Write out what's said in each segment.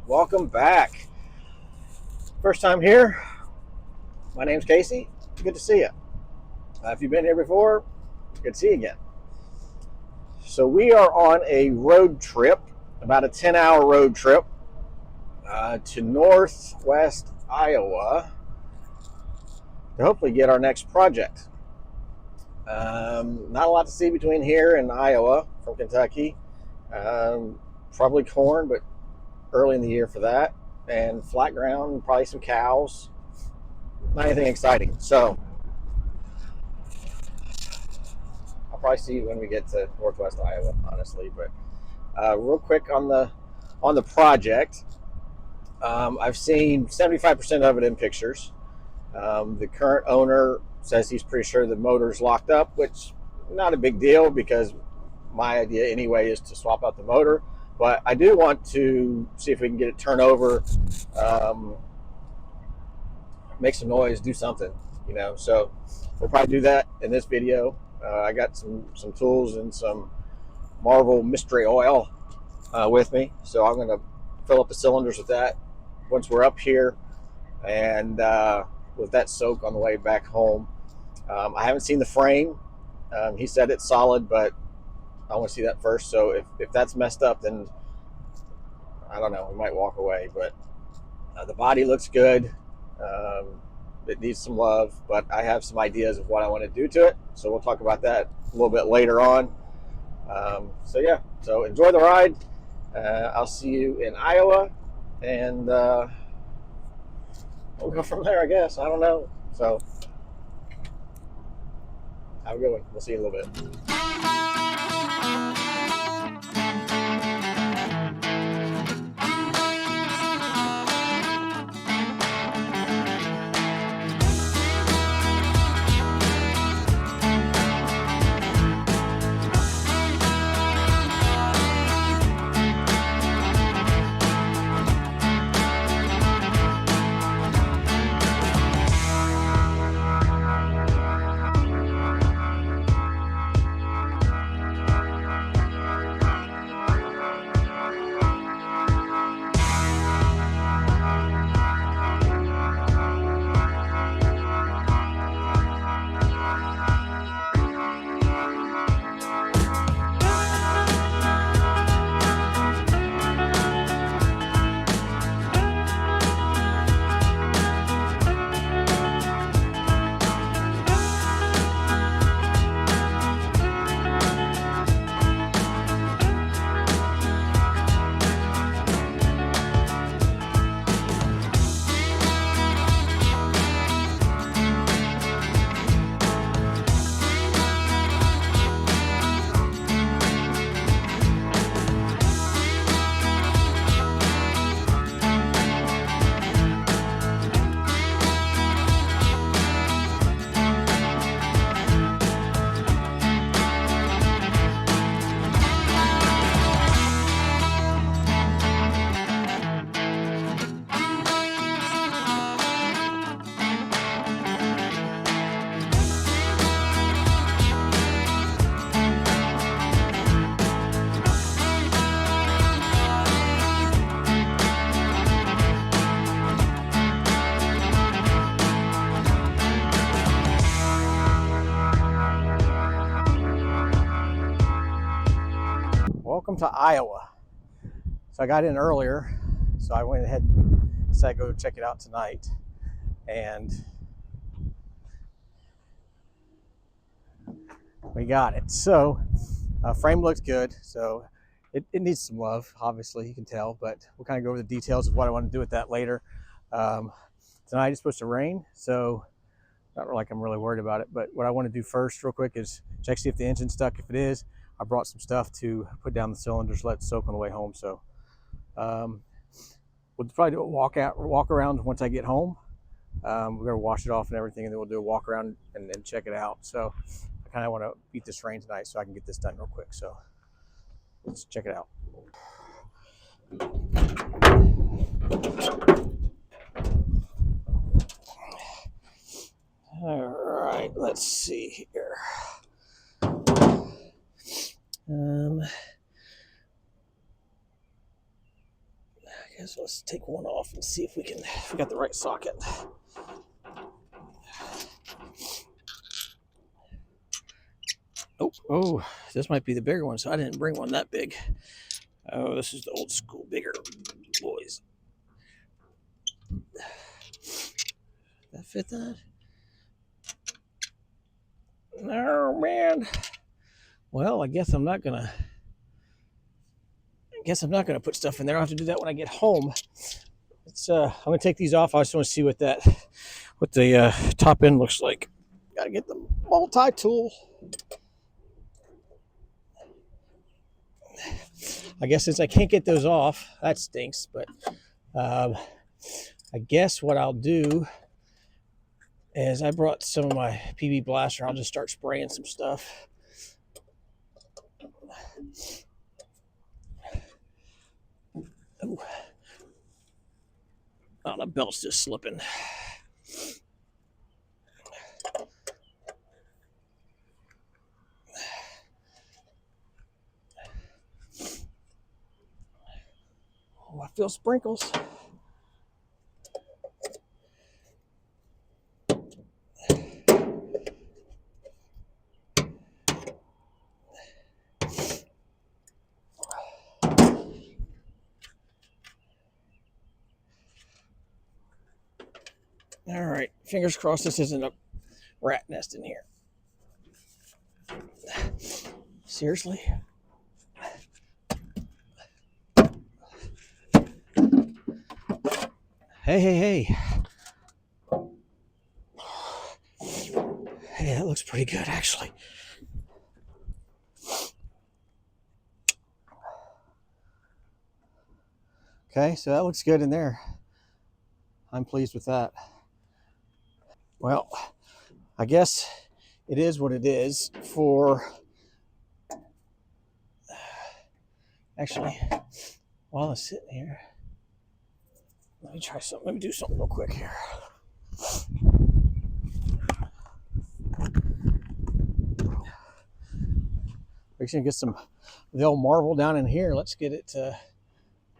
Welcome back. First time here. My name's Casey. Good to see you. If you've been here before, good to see you again. So we are on a road trip, about a 10-hour road trip to northwest Iowa to hopefully get our next project. Not a lot to see between here and Iowa from Kentucky. Probably corn, but early in the year for that. And flat ground, probably some cows. Not anything exciting. So I'll probably see you when we get to northwest Iowa, honestly. But real quick on the project, I've seen 75% of it in pictures. The current owner says he's pretty sure the motor's locked up, which not a big deal because my idea anyway is to swap out the motor. But I do want to see if we can get it turned over, make some noise, do something, So we'll probably do that in this video. I got some tools and some Marvel mystery oil with me, so I'm going to fill up the cylinders with that once we're up here, and with that soak on the way back home. I haven't seen the frame. He said it's solid, but I want to see that first. So if that's messed up, then I don't know, we might walk away. But the body looks good. It needs some love, but I have some ideas of what I want to do to it. So we'll talk about that a little bit later on. So enjoy the ride. I'll see you in Iowa, and we'll go from there, I guess. I don't know. So have a good one. We'll see you in a little bit. Welcome to Iowa. So I got in earlier, so I went ahead and decided to go check it out tonight. And we got it. So frame looks good. So it needs some love, obviously, you can tell, but we'll kind of go over the details of what I want to do with that later. Tonight it's supposed to rain, so not like I'm really worried about it, but what I want to do first real quick is check, see if the engine's stuck. If it is, I brought some stuff to put down the cylinders, let it soak on the way home. So we'll probably do a walk around once I get home. We're gonna wash it off and everything, and then we'll do a walk around and check it out. So I kind of want to beat this rain tonight so I can get this done real quick. So let's check it out. All right, let's see here. I So let's take one off and see if we got the right socket. Oh, this might be the bigger one, so I didn't bring one that big. Oh, this is the old school bigger boys. That fit that? Oh man. Well, I guess I'm not gonna put stuff in there. I'll have to do that when I get home. I'm gonna take these off. I just want to see what the top end looks like. Gotta get the multi-tool. I guess since I can't get those off, that stinks. But I guess what I'll do is I brought some of my PB blaster. I'll just start spraying some stuff. Ooh. Oh, the belt's just slipping. Oh, I feel sprinkles. All right, fingers crossed this isn't a rat nest in here. Seriously? Hey. Hey, that looks pretty good, actually. Okay, so that looks good in there. I'm pleased with that. Well, I guess it is what it is for... Actually, while I'm sitting here, let me try something. Let me do something real quick here. We're gonna get some of the old marble down in here. Let's get it,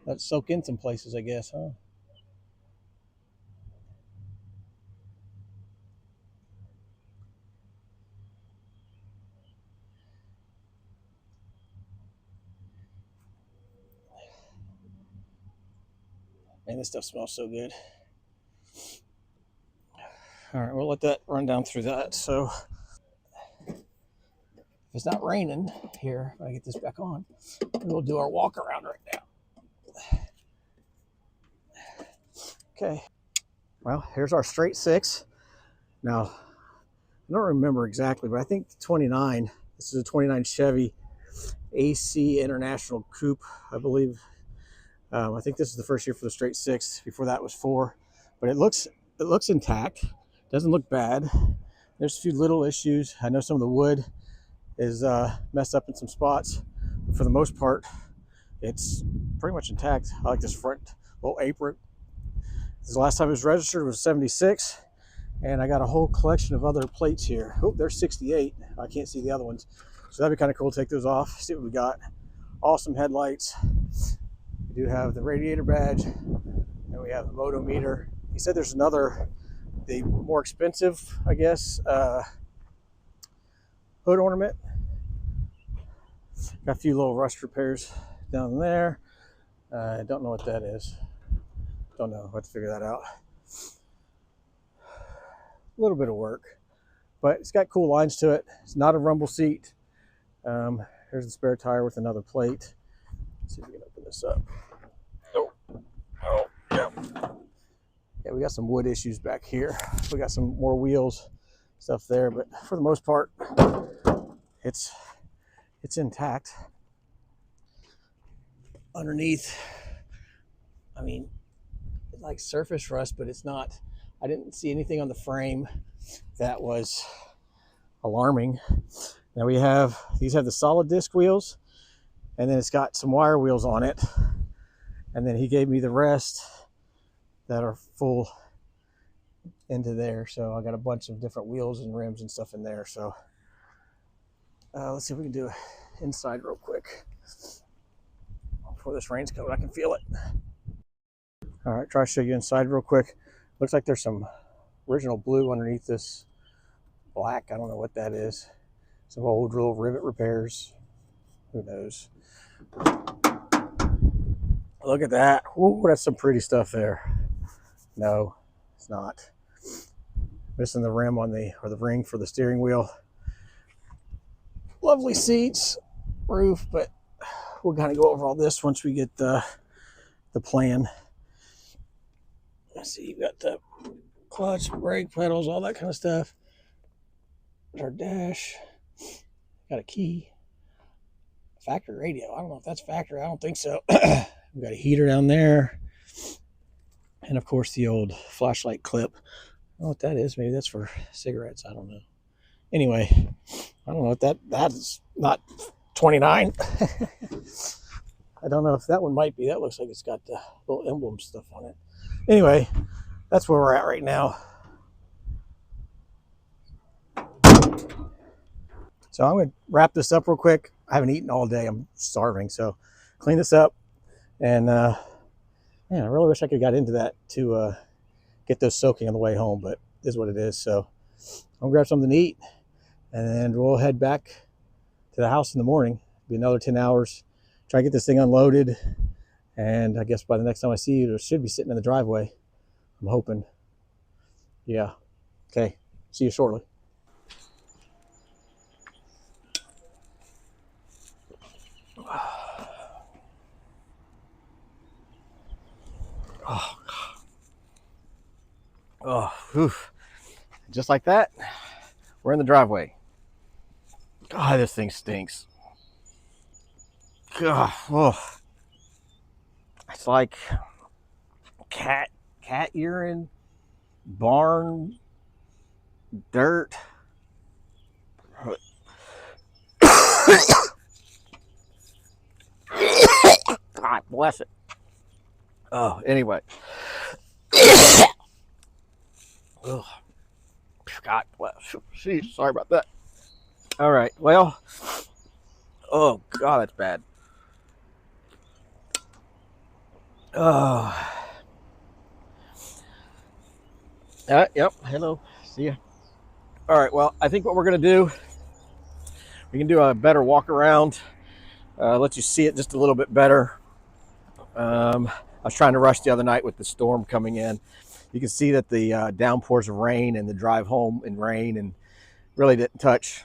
let's soak in some places, I guess, huh? Man, this stuff smells so good. All right, we'll let that run down through that. So if it's not raining here, I get this back on, we'll do our walk around right now. Okay. Well, here's our straight six. Now, I don't remember exactly, but I think the 29, this is a 29 Chevy AC International Coupe, I believe. I think this is the first year for the straight six. Before that was 4, but it looks intact. Doesn't look bad. There's a few little issues. I know some of the wood is messed up in some spots, but for the most part, it's pretty much intact. I like this front little apron. This is the last time it was registered was 76, and I got a whole collection of other plates here. Oh, there's 68. I can't see the other ones, so that'd be kind of cool to take those off, see what we got. Awesome headlights. We do have the radiator badge, and we have the moto meter. He said there's another, the more expensive, I guess, hood ornament. Got a few little rust repairs down there. I don't know what that is. Don't know. I'll have to figure that out. A little bit of work, but it's got cool lines to it. It's not a rumble seat. Here's the spare tire with another plate. Let's see if we can open this up. Oh, yeah. Yeah, we got some wood issues back here. We got some more wheels stuff there, but for the most part, it's intact. Underneath, I mean, it's like surface rust, but it's not. I didn't see anything on the frame that was alarming. Now these have the solid disc wheels, and then it's got some wire wheels on it. And then he gave me the rest that are full into there. So I got a bunch of different wheels and rims and stuff in there. So let's see if we can do inside real quick before this rain's coming. I can feel it. All right, try to show you inside real quick. Looks like there's some original blue underneath this black. I don't know what that is. Some old little rivet repairs. Who knows? Look at that. Ooh, that's some pretty stuff there. No, it's not. Missing the rim on the, or the ring for the steering wheel. Lovely seats, roof, but we'll kind of go over all this once we get the plan. Let's see, you've got the clutch, brake pedals, all that kind of stuff. There's our dash. Got a key. Factory radio. I don't know if that's factory. I don't think so. We've got a heater down there. And of course the old flashlight clip. I don't know what that is. Maybe that's for cigarettes. I don't know. Anyway, I don't know what that's not 29. I don't know if that one might be. That looks like it's got the little emblem stuff on it. Anyway, that's where we're at right now. So I'm going to wrap this up real quick. I haven't eaten all day. I'm starving. So clean this up. And man, I really wish I could have got into that to get those soaking on the way home, but it is what it is. So I'm going to grab something to eat, and then we'll head back to the house in the morning. It'll be another 10 hours. Try to get this thing unloaded. And I guess by the next time I see you, it should be sitting in the driveway. I'm hoping. Yeah. Okay. See you shortly. Oh, oh, whew. Just like that, we're in the driveway. God, this thing stinks. God, oh. It's like cat urine, barn, dirt. God bless it. Oh, anyway. Oh, God bless. Jeez, sorry about that. All right. Well, oh God, that's bad. Oh. Yep. Hello. See ya. All right. Well, I think what we're gonna do, we can do a better walk around. Let you see it just a little bit better. I was trying to rush the other night with the storm coming in. You can see that the downpours of rain and the drive home in rain, and really didn't touch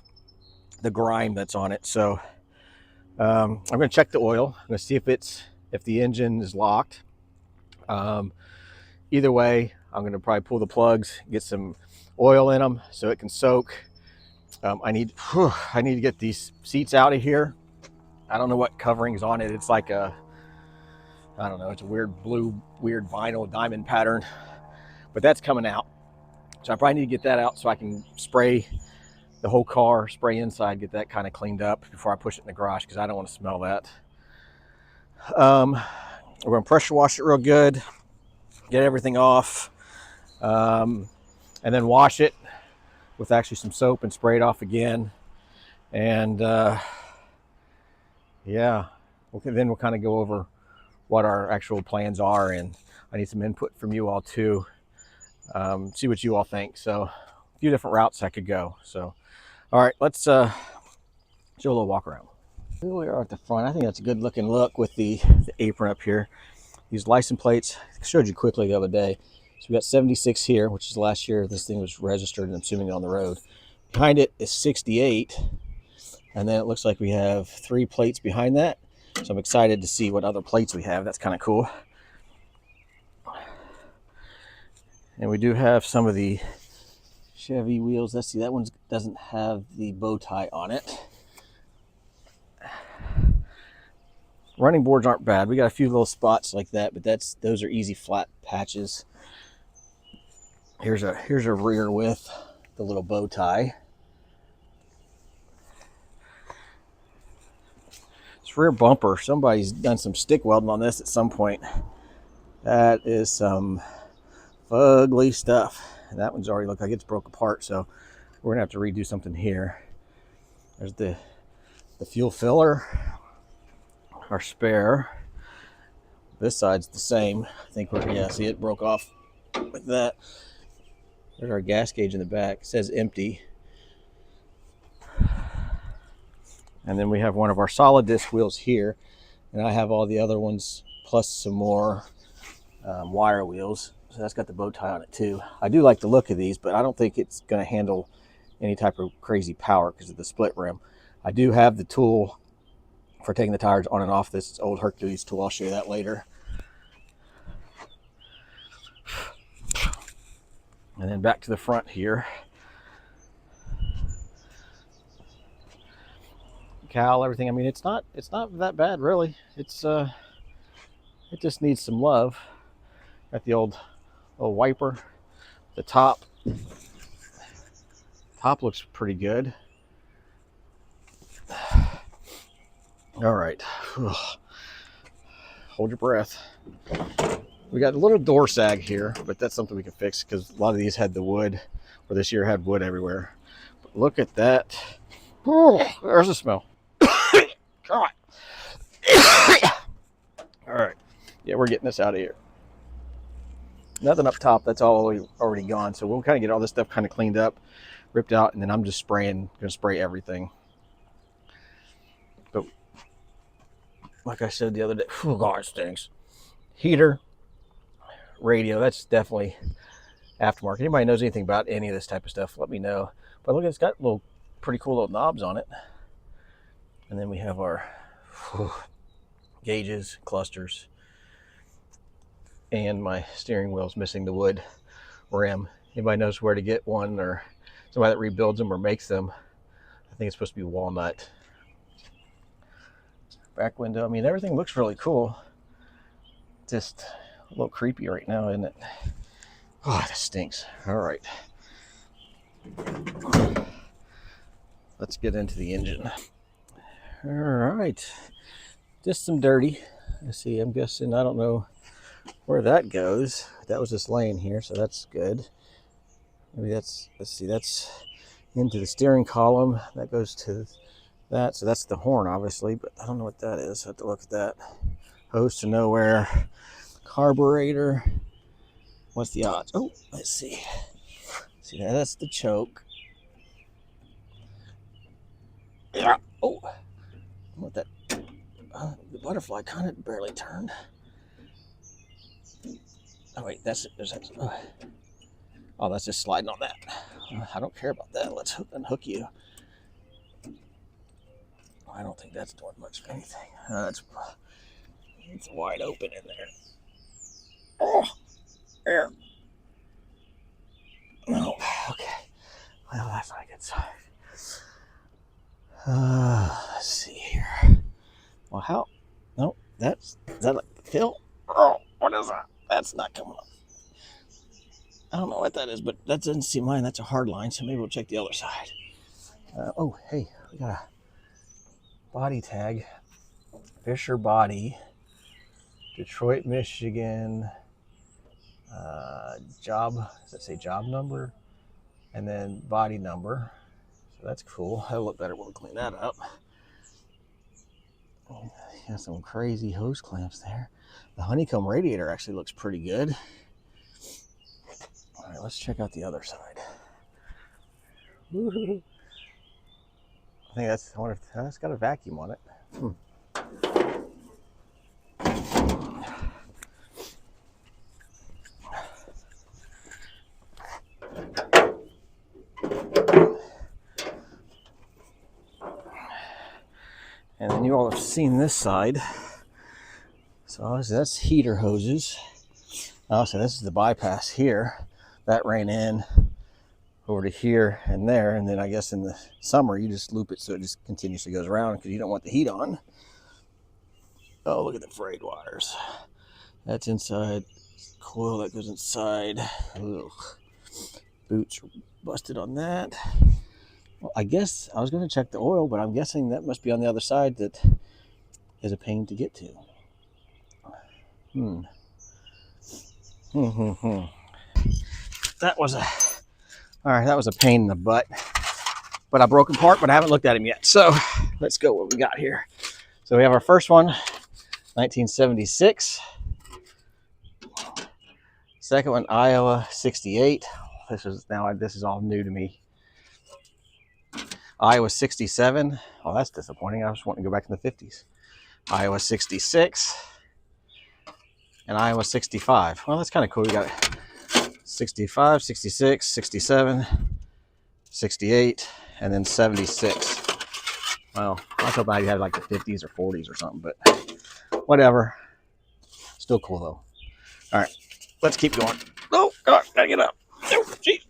the grime that's on it. So I'm going to check the oil. I'm going to see if the engine is locked. Either way, I'm going to probably pull the plugs, get some oil in them so it can soak. I need to get these seats out of here. I don't know what covering's on it. It's like I don't know. It's a weird blue, weird vinyl diamond pattern, but that's coming out. So I probably need to get that out so I can spray the whole car, spray inside, get that kind of cleaned up before I push it in the garage, because I don't want to smell that. We're going to pressure wash it real good, get everything off, and then wash it with actually some soap and spray it off again. And yeah, then we'll kind of go over what our actual plans are, and I need some input from you all too. See what you all think. So a few different routes I could go. So all right, let's show a little walk around. Here we are at the front. I think that's a good looking look with the apron up here. These license plates, I showed you quickly the other day. So we got 76 here, which is last year this thing was registered and I'm assuming on the road. Behind it is 68. And then it looks like we have 3 plates behind that. So I'm excited to see what other plates we have. That's kind of cool. And we do have some of the Chevy wheels. Let's see, that one doesn't have the bow tie on it. Running boards aren't bad. We got a few little spots like that, but those are easy flat patches. Here's a rear with the little bow tie. This rear bumper, somebody's done some stick welding on this at some point. That is some ugly stuff. And that one's already looked like it's broke apart, so we're gonna have to redo something here. There's the fuel filler, our spare. This side's the same. I think we're, yeah, see it broke off like that. There's our gas gauge in the back. It says empty. And then we have one of our solid disc wheels here. And I have all the other ones plus some more wire wheels. So that's got the bow tie on it too. I do like the look of these, but I don't think it's going to handle any type of crazy power because of the split rim. I do have the tool for taking the tires on and off, this old Hercules tool. I'll show you that later. And then back to the front here. Cowl, everything. I mean, it's not that bad really. It's it just needs some love. Got the old wiper. The top looks pretty good. All right. Hold your breath. We got a little door sag here, but that's something we can fix because a lot of these had the wood, or this year had wood everywhere. But look at that. Oh, there's a smell. God. All right. Yeah, we're getting this out of here. Nothing up top. That's all already gone. So we'll kind of get all this stuff kind of cleaned up, ripped out, and then I'm just going to spray everything. But like I said the other day, oh God, it stinks. Heater, radio, that's definitely aftermarket. Anybody knows anything about any of this type of stuff, let me know. But look, it's got pretty cool little knobs on it. And then we have our gauges, clusters, and my steering wheel's missing the wood rim. Anybody knows where to get one, or somebody that rebuilds them or makes them? I think it's supposed to be walnut. Back window, I mean, everything looks really cool. Just a little creepy right now, isn't it? Oh, this stinks. All right. Let's get into the engine. All right. Just some dirty. Let's see, I'm guessing, I don't know where that goes. That was just laying here, so that's good. Maybe that's, let's see, that's into the steering column. That goes to that, so that's the horn, obviously, but I don't know what that is. I have to look at that. Hose to nowhere. Carburetor. What's the odds? Oh, let's see. See, that's the choke. Yeah. Oh, what that? The butterfly kind of barely turned. Oh wait, that's it. There's that. Oh, that's just sliding on that. I don't care about that. Let's unhook you. I don't think that's doing much of anything. It's wide open in there. Oh, there. No, okay. Well, that's not a good sign. Let's see here. Well, how? No, is that like fill? Oh, what is that? That's not coming up. I don't know what that is, but that doesn't seem mine. That's a hard line, so maybe we'll check the other side. Oh, hey, we got a body tag. Fisher Body, Detroit, Michigan. Job, does it say job number? And then body number. So that's cool. That'll look better when we clean that up. Got some crazy hose clamps there. The honeycomb radiator actually looks pretty good. All right, let's check out the other side. Woo-hoo. I think that's, I wonder if that's got a vacuum on it. And then you all have seen this side. So obviously that's heater hoses. Also, this is the bypass here. That ran in over to here and there. And then I guess in the summer, you just loop it so it just continuously goes around because you don't want the heat on. Oh, look at the frayed wires. That's inside. Coil that goes inside. Ugh. Boots are busted on that. Well, I guess I was going to check the oil, but I'm guessing that must be on the other side that is a pain to get to. That was a pain in the butt. But I broke apart, but I haven't looked at him yet. So let's go what we got here. So we have our first one, 1976. Second one, Iowa 68. This is all new to me. Iowa 67. Oh, that's disappointing. I was wanting to go back in the 50s. Iowa 66 and Iowa 65. Well, that's kind of cool. We got 65, 66, 67, 68, and then 76. Well, I was hoping I had like the 50s or 40s or something, but whatever. Still cool though. All right, let's keep going. Oh, God, gotta get up. Oh, geez.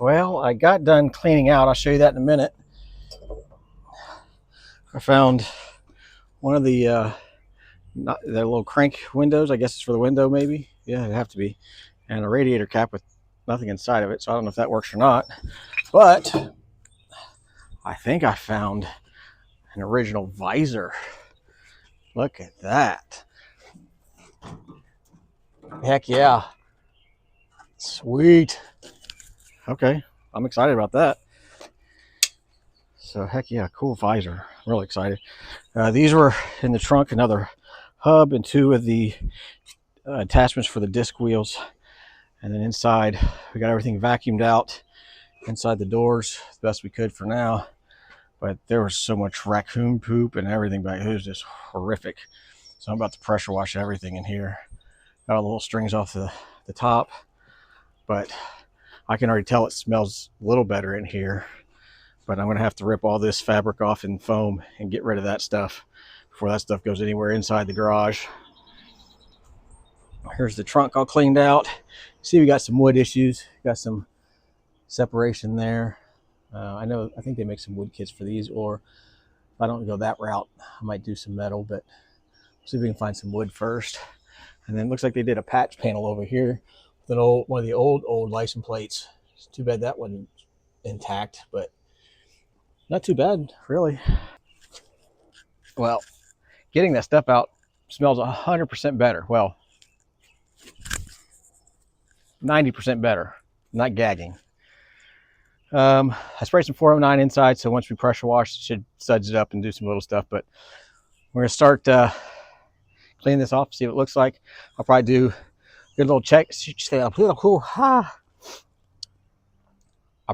Well, I got done cleaning out. I'll show you that in a minute. I found one of the little crank windows. I guess it's for the window, maybe. Yeah, it'd have to be. And a radiator cap with nothing inside of it. So I don't know if that works or not. But I think I found an original visor. Look at that. Heck yeah. Sweet. Okay, I'm excited about that. So heck yeah, cool visor. I'm really excited. These were in the trunk, another hub and two of the attachments for the disc wheels. And then inside, we got everything vacuumed out inside the doors the best we could for now. But there was so much raccoon poop and everything back. It was just horrific. So I'm about to pressure wash everything in here. Got all the little strings off the top, but I can already tell it smells a little better in here. But I'm gonna have to rip all this fabric off in foam and get rid of that stuff before that stuff goes anywhere inside the garage. Here's the trunk all cleaned out. See, we got some wood issues. Got some separation there. I think they make some wood kits for these, or if I don't go that route, I might do some metal, but see if we can find some wood first. And then it looks like they did a patch panel over here with one of the old license plates. It's too bad that wasn't intact, but not too bad, really. Well, getting that stuff out smells 100% better. Well, 90% better, not gagging. I sprayed some 409 inside, so once we pressure wash, it should suds it up and do some little stuff. But we're gonna start cleaning this off, see what it looks like. I'll probably do a good little check. I'll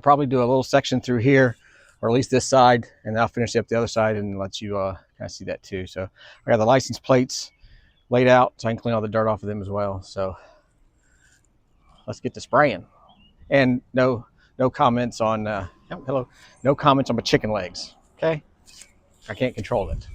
probably do a little section through here, or at least this side, and then I'll finish up the other side and let you kind of see that too. So I got the license plates laid out, so I can clean all the dirt off of them as well. So let's get to spraying. And no comments on no comments on my chicken legs. Okay, I can't control it.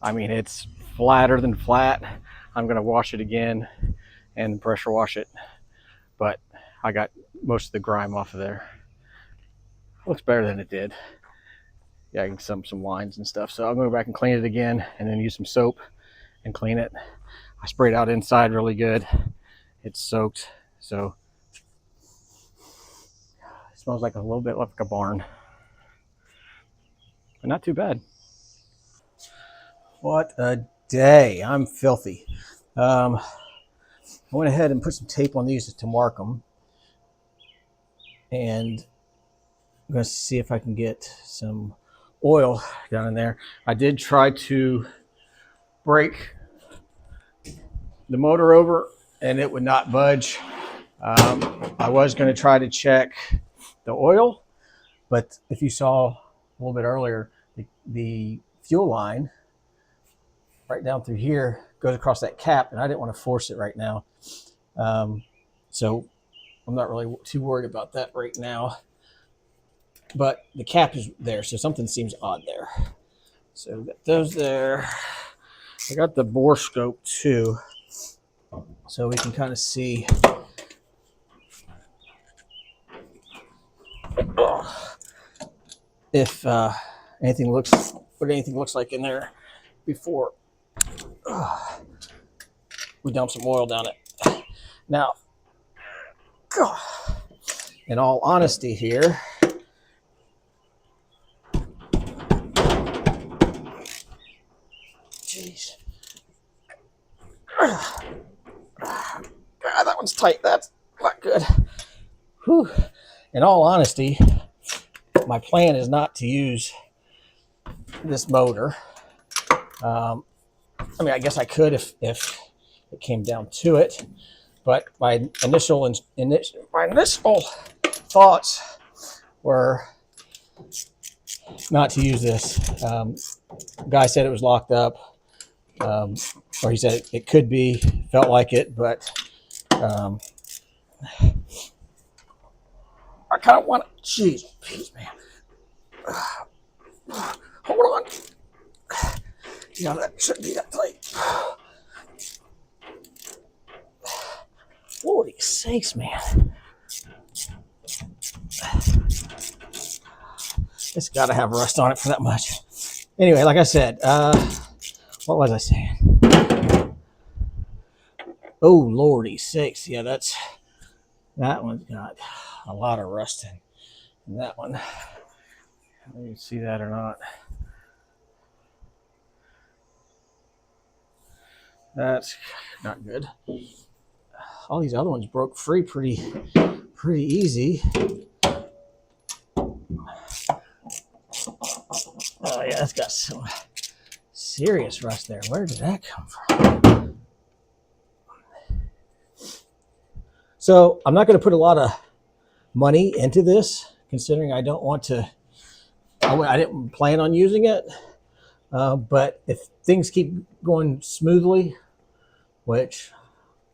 I mean, it's flatter than flat. I'm gonna wash it again and pressure wash it. But I got most of the grime off of there. Looks better than it did. Yeah, I can some lines and stuff. So I'm going to go back and clean it again, and then use some soap and clean it. I sprayed out inside really good. It's soaked, so it smells like a little bit like a barn, but not too bad. What a day. I'm filthy. I went ahead and put some tape on these to mark them, and I'm going to see if I can get some oil down in there. I did try to break the motor over, and it would not budge. I was going to try to check the oil, but if you saw a little bit earlier, the fuel line right down through here goes across that cap, and I didn't want to force it right now. So I'm not really too worried about that right now. But the cap is there, so something seems odd there. So we got those there. I got the bore scope too, so we can kind of see if anything looks what anything looks like in there before we dump some oil down it. Now, in all honesty here, jeez, God, that one's tight. That's not good. Whew. In all honesty, my plan is not to use this motor. I mean, I guess I could if it came down to it, but my initial thoughts were not to use this. Guy said it was locked up, or he said it could be, felt like it, but I kind of want to. Jeez, man. Hold on. Yeah, that shouldn't be that tight. Lordy sakes, man. It's got to have rust on it for that much. Anyway, like I said, what was I saying? Oh, Lordy sakes. Yeah, that one's got a lot of rust in that one. You can see that or not. That's not good. All these other ones broke free pretty easy. Oh yeah, that's got some serious rust there. Where did that come from? So I'm not going to put a lot of money into this, considering I don't want to. I didn't plan on using it, but if things keep going smoothly, which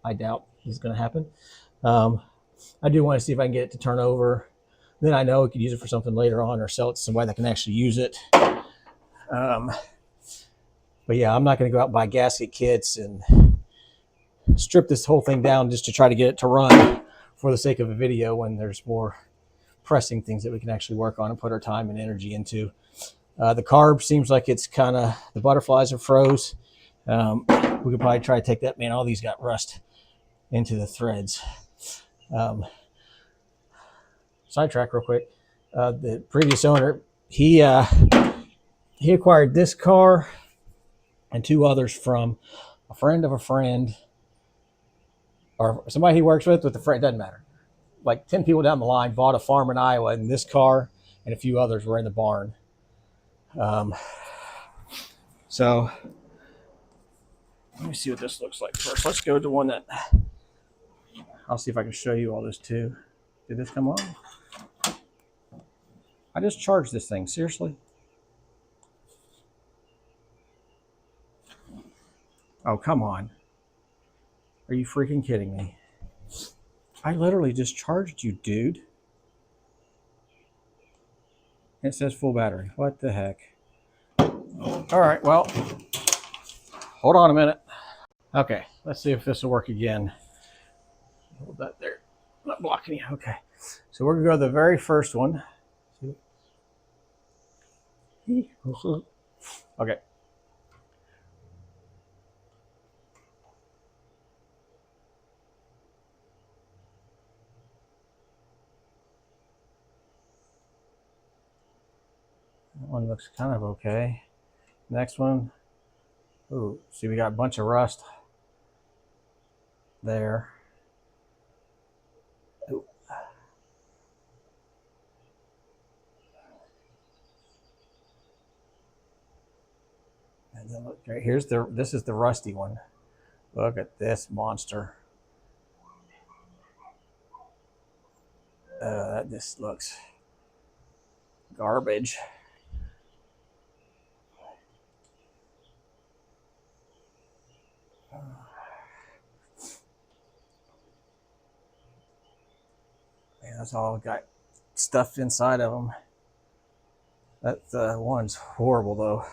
I doubt is going to happen, I do want to see if I can get it to turn over. Then I know I could use it for something later on, or sell it to somebody that can actually use it. But yeah, I'm not going to go out and buy gasket kits and strip this whole thing down just to try to get it to run for the sake of a video when there's more pressing things that we can actually work on and put our time and energy into. The carb seems like it's kind of, the butterflies are froze. We could probably try to take that. Man, all these got rust into the threads. Sidetrack real quick. The previous owner, he acquired this car and two others from a friend of a friend, or somebody he works with a friend, doesn't matter. Like 10 people down the line bought a farm in Iowa, and this car and a few others were in the barn. So let me see what this looks like first. Let's go to one that, I'll see if I can show you all this too. Did this come on? I just charged this thing, seriously? Oh, come on. Are you freaking kidding me? I literally just charged you, dude. It says full battery. What the heck? All right, well, hold on a minute. Okay, let's see if this will work again. Hold that there. not blocking you. Okay. So we're going to go to the very first one. Okay. That one looks kind of okay. Next one. Ooh, see, we got a bunch of rust there. Ooh. And then look, right here's this is the rusty one. Look at this monster. That just looks garbage. Man, that's all got stuff inside of them. That one's horrible though.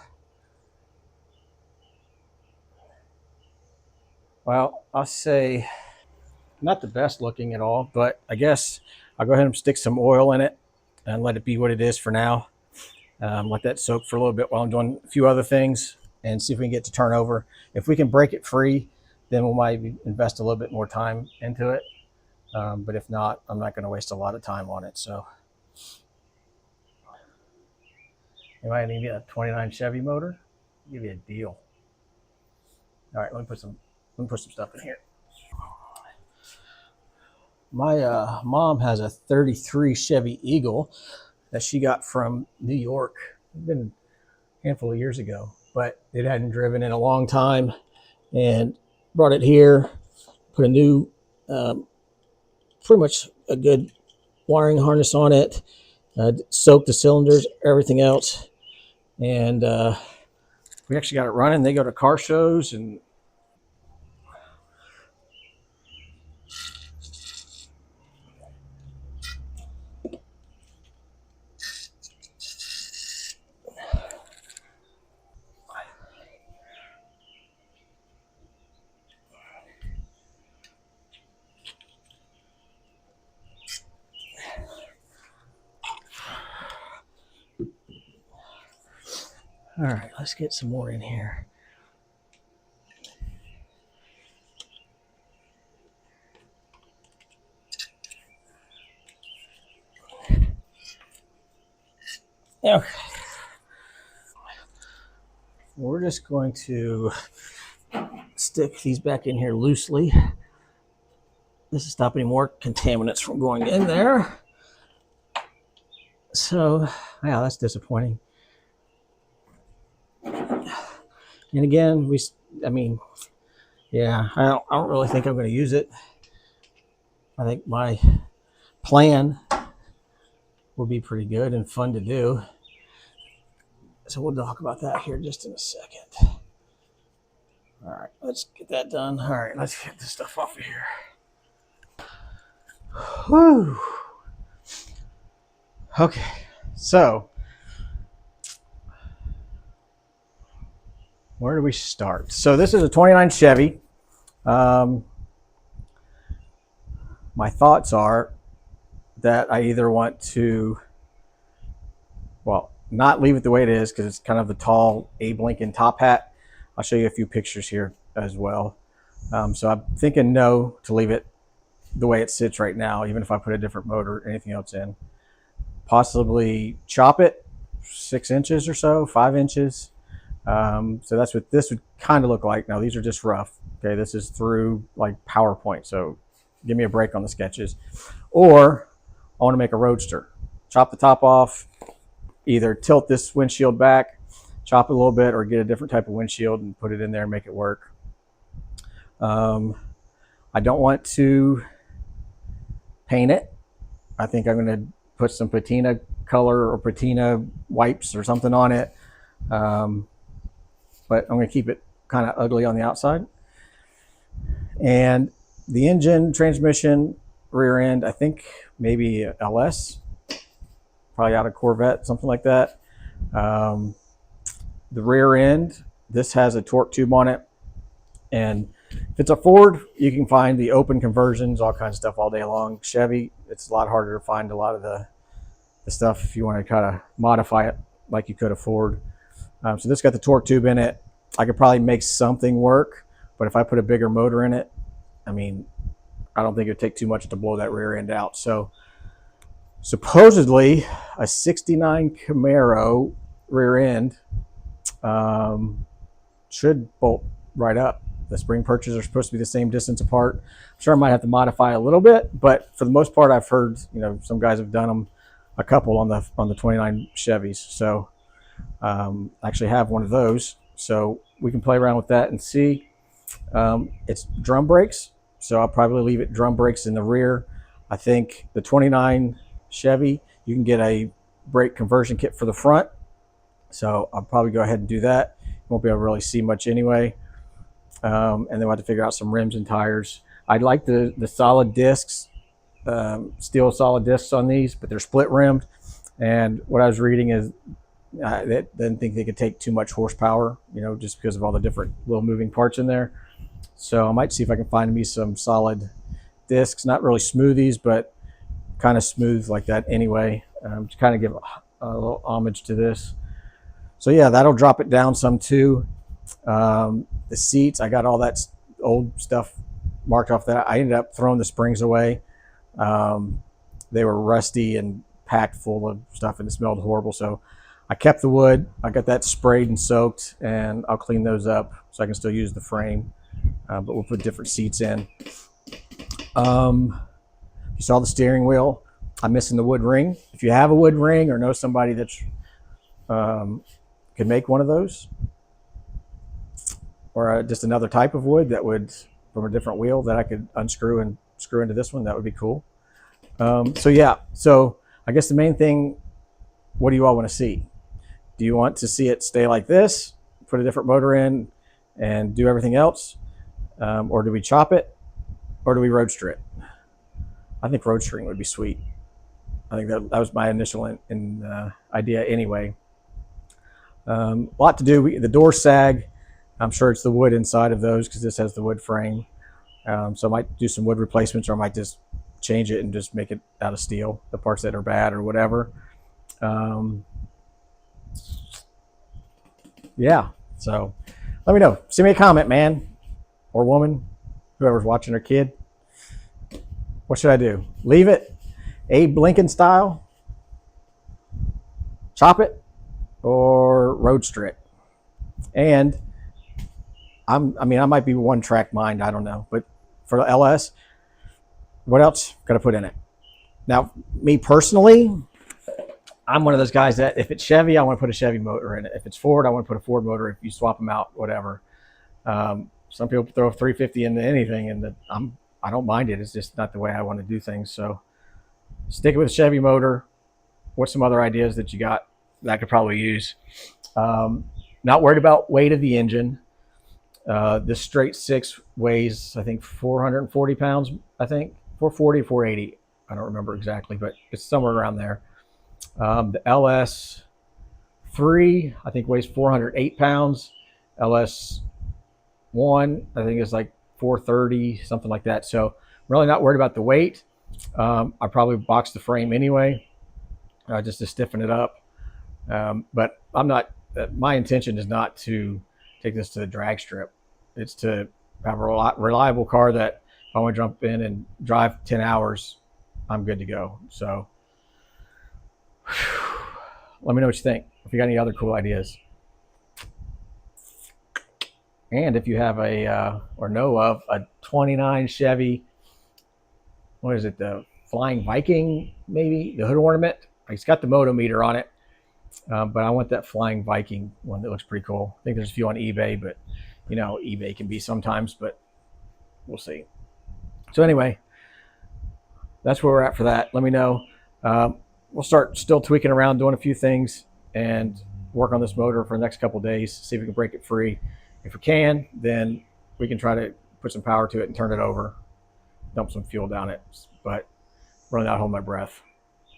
Well, I'll say not the best looking at all, but I guess I'll go ahead and stick some oil in it and let it be what it is for now. Let that soak for a little bit while I'm doing a few other things and see if we can get to turn over. If we can break it free, then we might invest a little bit more time into it. But if not, I'm not going to waste a lot of time on it. So you might need a 29 Chevy motor. I'll give you a deal. All right, let me put some stuff in here. My mom has a 33 Chevy Eagle that she got from New York. It's been a handful of years ago, but it hadn't driven in a long time, and brought it here, put a new, pretty much a good wiring harness on it, soaked the cylinders, everything else, and we actually got it running. They go to car shows and all right, let's get some more in here. Okay. We're just going to stick these back in here loosely. This is stop any more contaminants from going in there. So, yeah, that's disappointing. And again, yeah, I don't really think I'm going to use it. I think my plan will be pretty good and fun to do. So we'll talk about that here just in a second. All right, let's get that done. All right, let's get this stuff off of here. Whew. Okay, so where do we start? So this is a 29 Chevy. My thoughts are that I either want to, well, not leave it the way it is because it's kind of the tall Abe Lincoln top hat. I'll show you a few pictures here as well. So I'm thinking no to leave it the way it sits right now, even if I put a different motor or anything else in. Possibly chop it 6 inches or so, 5 inches. So that's what this would kind of look like. Now these are just rough. Okay, this is through like PowerPoint, so give me a break on the sketches. Or I want to make a Roadster. Chop the top off, either tilt this windshield back, chop it a little bit, or get a different type of windshield and put it in there and make it work. I don't want to paint it. I think I'm going to put some patina color or patina wipes or something on it. But I'm going to keep it kind of ugly on the outside. And the engine, transmission, rear end, I think maybe LS, probably out of Corvette, something like that. The rear end, this has a torque tube on it, and If it's a Ford, you can find the open conversions, all kinds of stuff all day long. Chevy, it's a lot harder to find a lot of the stuff if you want to kind of modify it like you could a Ford. So this got the torque tube in it. I could probably make something work, but if I put a bigger motor in it, I mean, I don't think it would take too much to blow that rear end out. So supposedly a 69 Camaro rear end should bolt right up. The spring perches are supposed to be the same distance apart. I'm sure I might have to modify a little bit, but for the most part, I've heard, you know, some guys have done them, a couple on the 29 Chevys. So I actually have one of those, so we can play around with that and see. It's drum brakes, so I'll probably leave it drum brakes in the rear. I think the 29 Chevy, you can get a brake conversion kit for the front, so I'll probably go ahead and do that. Won't be able to really see much anyway. And then we'll have to figure out some rims and tires. I'd like the solid discs, steel solid discs on these, but they're split rimmed. And what I was reading is they didn't think they could take too much horsepower, you know, just because of all the different little moving parts in there. So I might see if I can find me some solid discs, not really smoothies, but kind of smooth like that anyway, to kind of give a little homage to this. So yeah, that'll drop it down some too. The seats, I got all that old stuff marked off that. I ended up throwing the springs away. They were rusty and packed full of stuff, and it smelled horrible. So I kept the wood. I got that sprayed and soaked, and I'll clean those up so I can still use the frame. But we'll put different seats in. You saw the steering wheel. I'm missing the wood ring. If you have a wood ring or know somebody that's could make one of those, or just another type of wood that would, from a different wheel, that I could unscrew and screw into this one, that would be cool. So yeah, so I guess the main thing, what do you all want to see? Do you want to see it stay like this, put a different motor in and do everything else? Or do we chop it, or do we roadster it? I think roadstering would be sweet. I think that was my initial idea anyway. A lot to do. The doors sag. I'm sure it's the wood inside of those because this has the wood frame. So I might do some wood replacements, or I might just change it and just make it out of steel, the parts that are bad or whatever. Yeah, so let me know. Send me a comment, man or woman, whoever's watching, or kid. What should I do? Leave it Abe Lincoln style, chop it, or roadster it? And I might be one track mind, I don't know, but for the LS, what else got to put in it? Now, me personally, I'm one of those guys that if it's Chevy, I want to put a Chevy motor in it. If it's Ford, I want to put a Ford motor. If you swap them out, whatever. Some people throw a 350 into anything, and I don't mind it. It's just not the way I want to do things. So stick with a Chevy motor. What's some other ideas that you got that I could probably use? Not worried about weight of the engine. This straight six weighs, I think, 440 pounds, I think. 440, 480. I don't remember exactly, but it's somewhere around there. The LS3, I think, weighs 408 pounds. LS1, I think, is like 430, something like that. So I'm really not worried about the weight. I probably box the frame anyway, just to stiffen it up. But I'm not, my intention is not to take this to the drag strip. It's to have a reliable car that if I want to jump in and drive 10 hours, I'm good to go. So let me know what you think. If you got any other cool ideas. And if you have or know of a 29 Chevy, what is it, the Flying Viking, maybe? The hood ornament. It's got the motometer on it. But I want that Flying Viking one that looks pretty cool. I think there's a few on eBay, but you know, eBay can be sometimes, but we'll see. So anyway, that's where we're at for that. Let me know. We'll start still tweaking around, doing a few things, and work on this motor for the next couple of days, see if we can break it free. If we can, then we can try to put some power to it and turn it over, dump some fuel down it. But running out, hold my breath,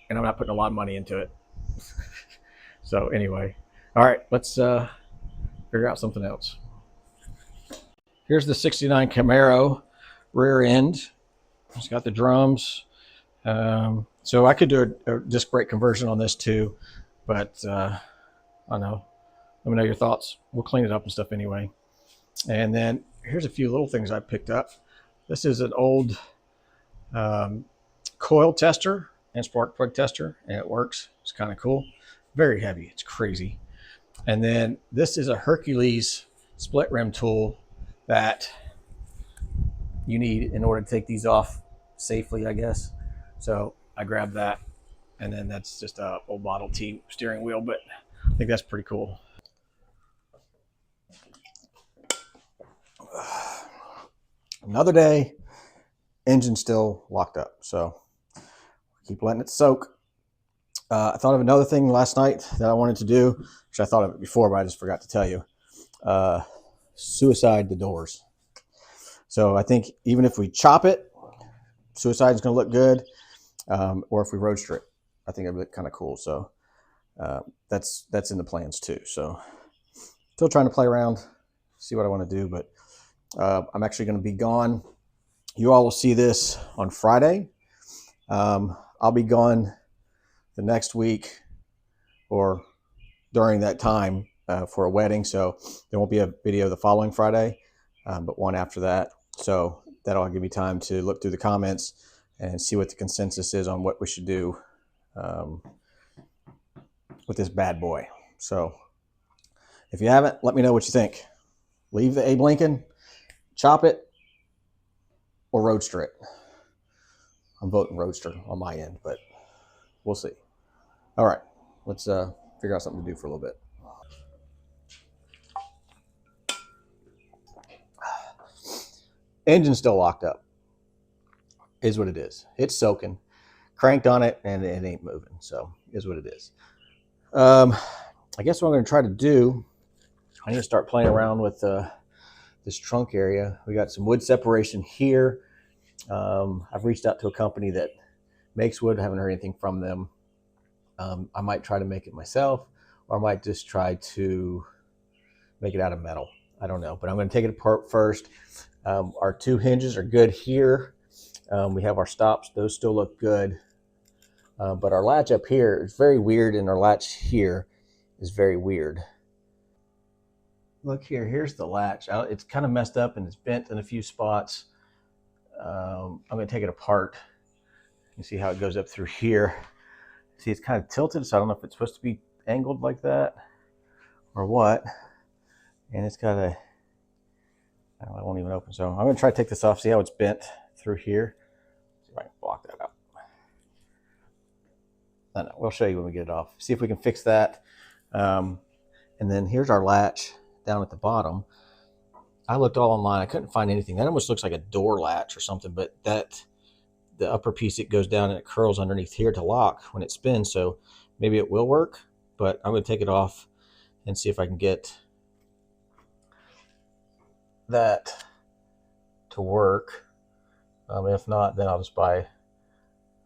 and I'm not putting a lot of money into it. So anyway, all right, let's figure out something else. Here's the 69 Camaro rear end. It's got the drums. So I could do a disc brake conversion on this too, but I don't know. Let me know your thoughts. We'll clean it up and stuff anyway. And then here's a few little things I picked up. This is an old coil tester and spark plug tester, and it works. It's kind of cool. Very heavy. It's crazy. And then this is a Hercules split rim tool that you need in order to take these off safely, I guess. So I grabbed that, and then that's just a old Model T steering wheel, but I think that's pretty cool. Another day, engine still locked up, so keep letting it soak. I thought of another thing last night that I wanted to do, which I thought of it before, but I just forgot to tell you. Suicide the doors. So I think even if we chop it, suicide is going to look good, or if we roadster it, I think it'll look kind of cool. So that's in the plans too. So still trying to play around, see what I want to do, but I'm actually going to be gone. You all will see this on Friday. I'll be gone the next week or during that time for a wedding. So there won't be a video the following Friday, but one after that. So that'll give me time to look through the comments and see what the consensus is on what we should do with this bad boy. So if you haven't, let me know what you think. Leave the Abe Lincoln, chop it, or roadster it. I'm voting roadster on my end, but we'll see. All right, let's figure out something to do for a little bit. Engine's still locked up. Is what it is. It's soaking. Cranked on it, and it ain't moving. So is what it is. I guess what I'm going to try to do, I need to start playing around with this trunk area. We got some wood separation here. I've reached out to a company that makes wood. I haven't heard anything from them. I might try to make it myself, or I might just try to make it out of metal. I don't know, but I'm going to take it apart first. Our two hinges are good here. We have our stops. Those still look good. But our latch up here is very weird, and our latch here is very weird. Look here. Here's the latch. It's kind of messed up, and it's bent in a few spots. I'm going to take it apart. You see how it goes up through here. See, it's kind of tilted, so I don't know if it's supposed to be angled like that or what. And it's got a, I won't even open. So I'm going to try to take this off, see how it's bent through here. See if I can block that out. No, we'll show you when we get it off. See if we can fix that. And then here's our latch down at the bottom. I looked all online. I couldn't find anything. That almost looks like a door latch or something, but the upper piece, it goes down and it curls underneath here to lock when it spins. So maybe it will work, but I'm going to take it off and see if I can get that to work. If not, then I'll just buy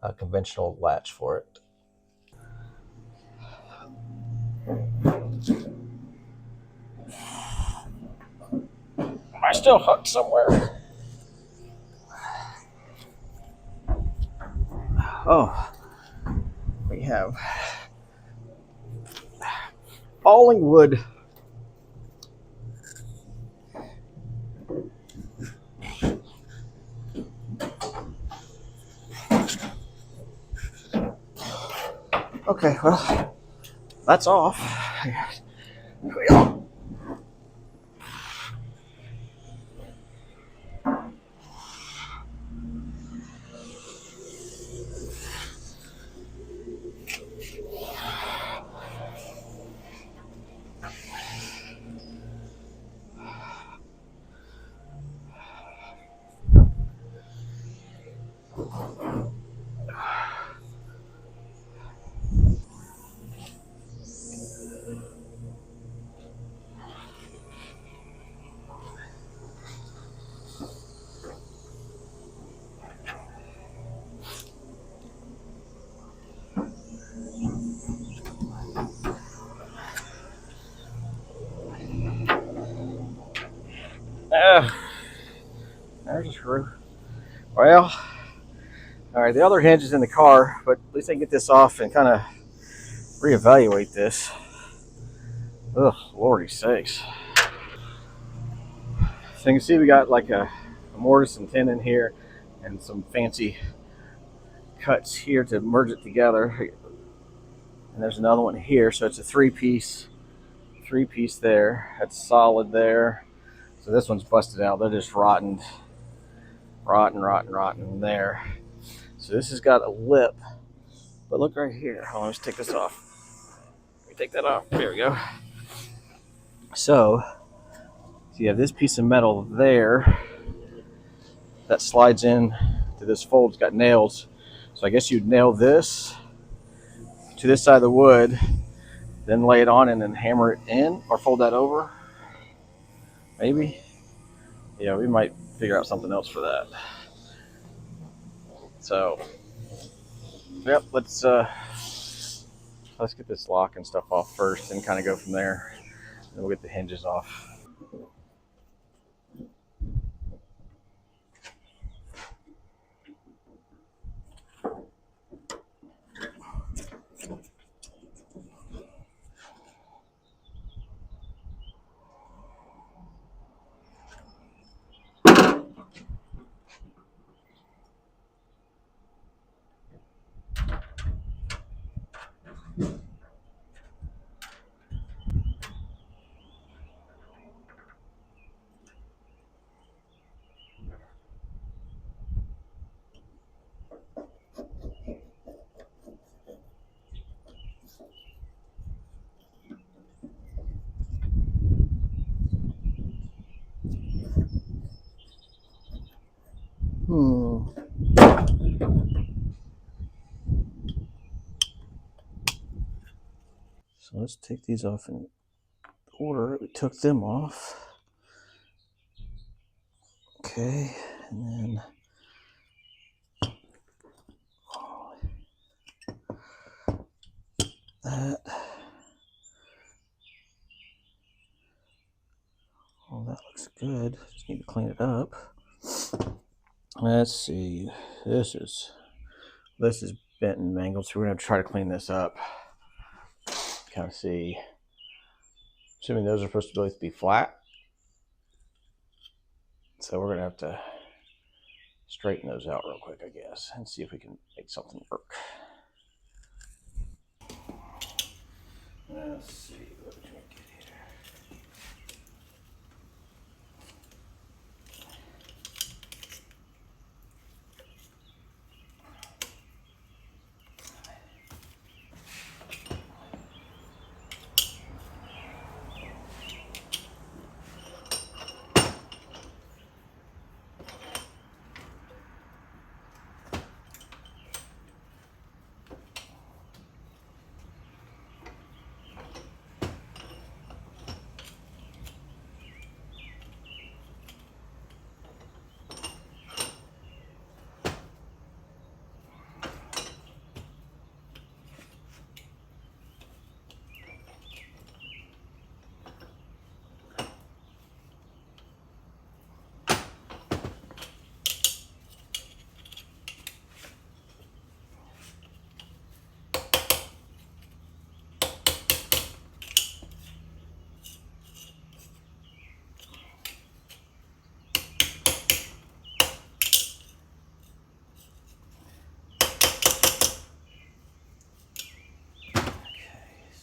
a conventional latch for it. Am I still hooked somewhere? Oh, we have falling wood. Okay, well, that's off. Here we go. There's a screw. Well, all right, the other hinge is in the car, but at least I can get this off and kind of reevaluate this. Ugh, lordy sakes. So you can see we got like a mortise and tenon here and some fancy cuts here to merge it together. And there's another one here, so it's a three-piece there. That's solid there. So this one's busted out. They're just rotten there. So this has got a lip, but look right here. Hold on, let's take this off. Let me take that off. There we go. So you have this piece of metal there that slides in to this fold. It's got nails. So I guess you'd nail this to this side of the wood, then lay it on and then hammer it in, or fold that over. Maybe. Yeah, we might figure out something else for that. So, yep, let's get this lock and stuff off first and kind of go from there. And we'll get the hinges off. So let's take these off in order we took them off. Okay, and then that. Well, that looks good. Just need to clean it up. Let's see. This is bent and mangled, so we're gonna try to clean this up. Kind of see. Assuming those are supposed to both be flat, so we're gonna have to straighten those out real quick, I guess, and see if we can make something work. Let's see what we can get here.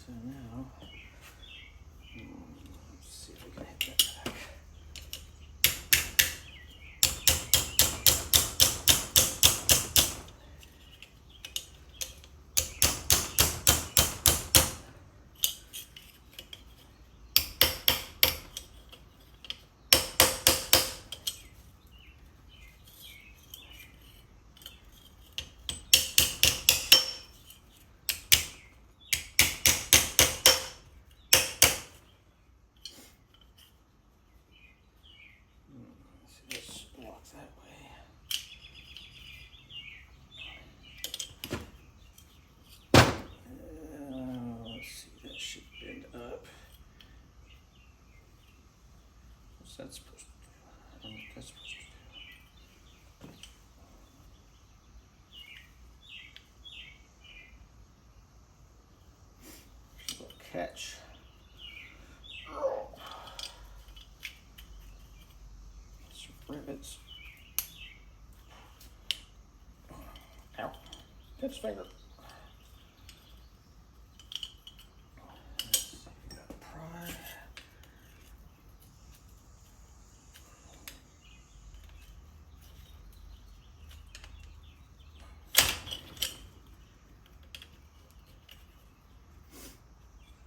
So now, let's see if we can hit that back. Let's walk that way. Let's see, that should bend up. What's that supposed to do? I don't know what that's supposed to do. catch. Some rivets. Ow. Pinch finger. Let's see, we got pry.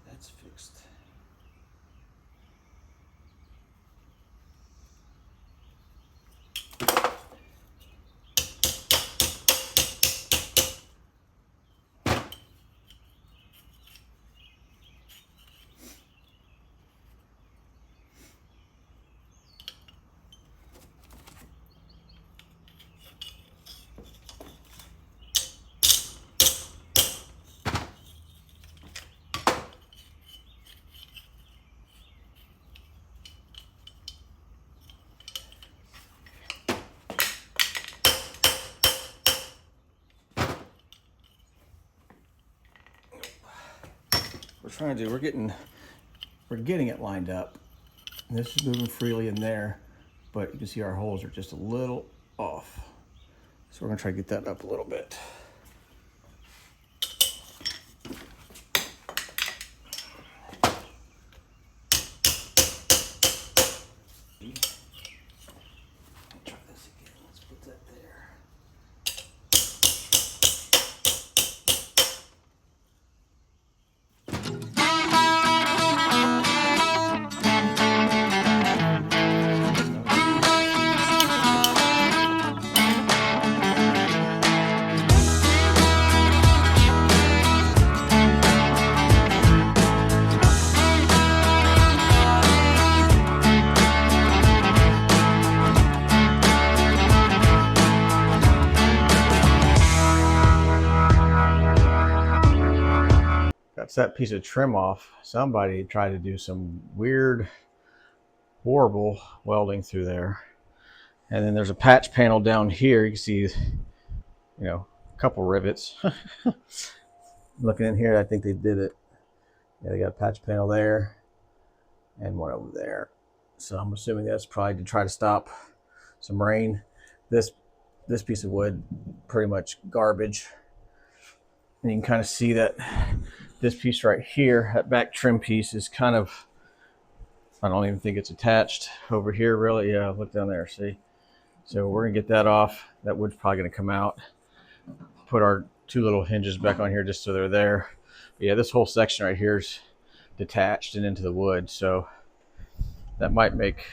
That's fixed. We're trying to do, we're getting it lined up. And this is moving freely in there, but you can see our holes are just a little off. So we're gonna try to get that up a little bit. Try this again, let's put that there. That's that piece of trim off. Somebody tried to do some weird, horrible welding through there. And then there's a patch panel down here. You can see, you know, a couple rivets. Looking in here, I think they did it. Yeah, they got a patch panel there and one over there. So I'm assuming that's probably to try to stop some rain. This piece of wood, pretty much garbage. And you can kind of see that this piece right here, that back trim piece, is kind of, I don't even think it's attached over here really. Yeah, look down there, see? So we're gonna get that off. That wood's probably gonna come out. Put our two little hinges back on here just so they're there. But yeah, this whole section right here is detached and into the wood, so that might make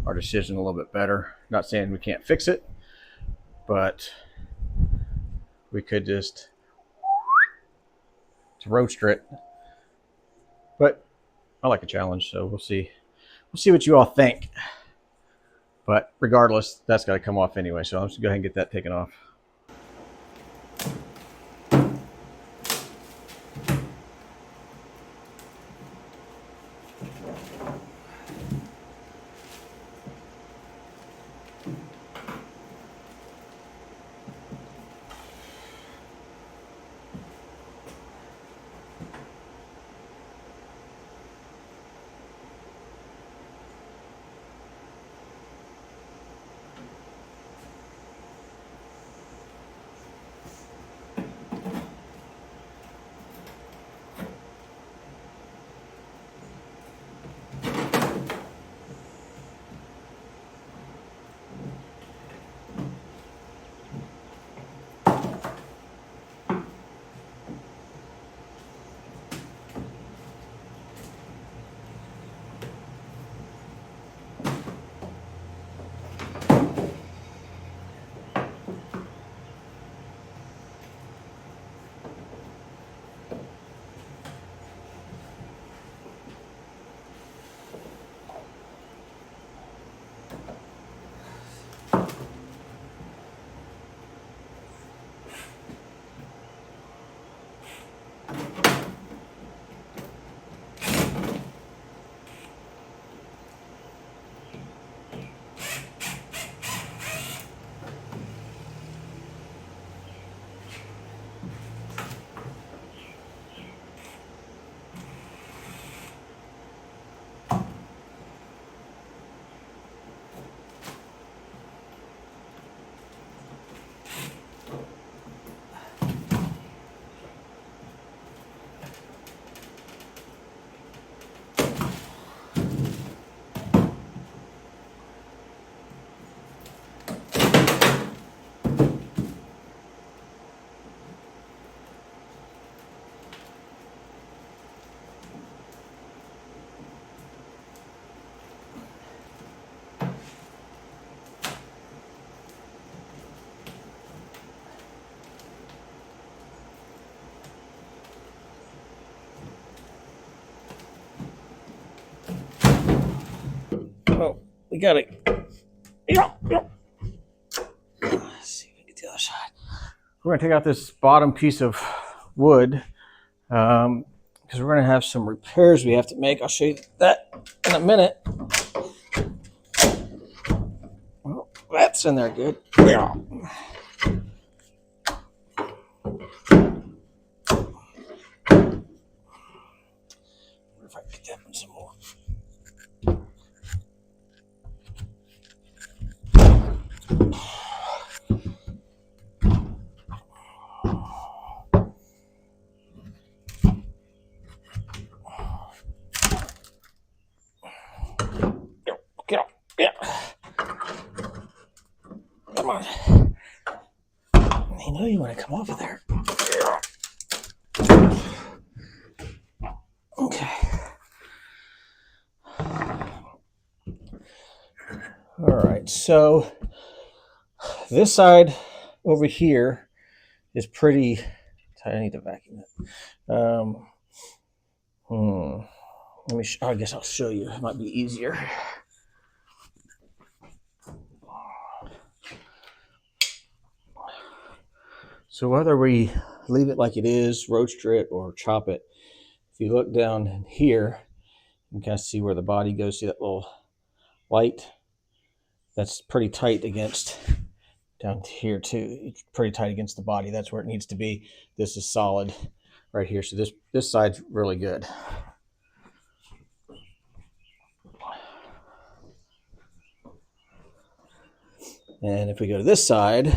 our decision a little bit better. Not saying we can't fix it, but we could just Roadster it. But I like a challenge, so we'll see. We'll see what you all think. But regardless, that's got to come off anyway, so I'm just gonna go ahead and get that taken off. we got it. Let's see if we can get the other side. We're going to take out this bottom piece of wood because we're going to have some repairs we have to make. I'll show you that in a minute. Well, that's in there good. Yeah. If I can get that one some more. Get off. Yeah. Come on. You know you want to come off of there. Okay. All right. So this side over here is pretty tight. I need to vacuum it. Let me. I guess I'll show you. It might be easier. So whether we leave it like it is, roadster it, or chop it, if you look down here, you can kind of see where the body goes. See that little light? That's pretty tight against down here too. It's pretty tight against the body. That's where it needs to be. This is solid right here. So this side's really good. And if we go to this side,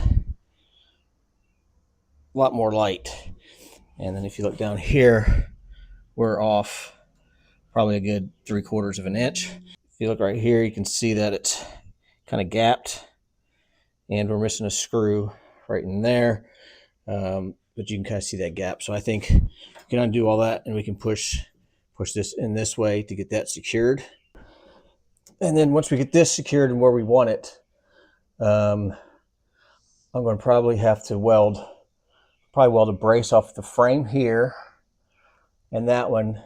a lot more light. And then if you look down here, we're off probably a good 3/4 of an inch. If you look right here, you can see that it's kind of gapped and we're missing a screw right in there. But you can kind of see that gap. So I think we can undo all that and we can push this in this way to get that secured. And then once we get this secured and where we want it, I'm going to probably have to weld a brace off the frame here and that one,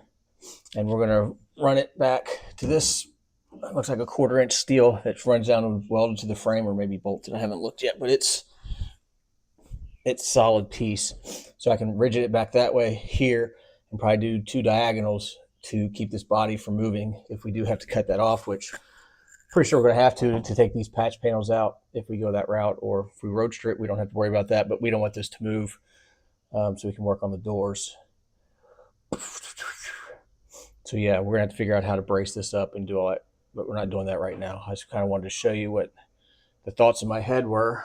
and we're going to run it back to this. It looks like a 1/4 inch steel that runs down and welded to the frame, or maybe bolted. I haven't looked yet, but it's solid piece. So I can rigid it back that way here and probably do 2 diagonals to keep this body from moving if we do have to cut that off, which pretty sure we're going to have to take these patch panels out if we go that route, or if we roadster it, we don't have to worry about that, but we don't want this to move, so we can work on the doors. So yeah, we're going to have to figure out how to brace this up and do all that, but we're not doing that right now. I just kind of wanted to show you what the thoughts in my head were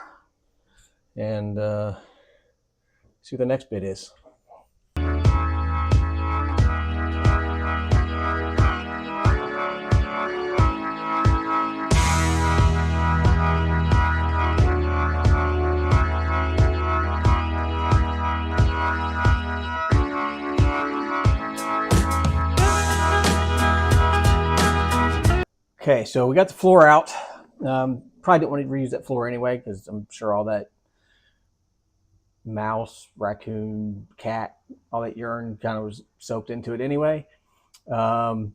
and see what the next bit is. Okay, so we got the floor out. Probably didn't want to reuse that floor anyway because I'm sure all that mouse, raccoon, cat, all that urine kind of was soaked into it anyway. So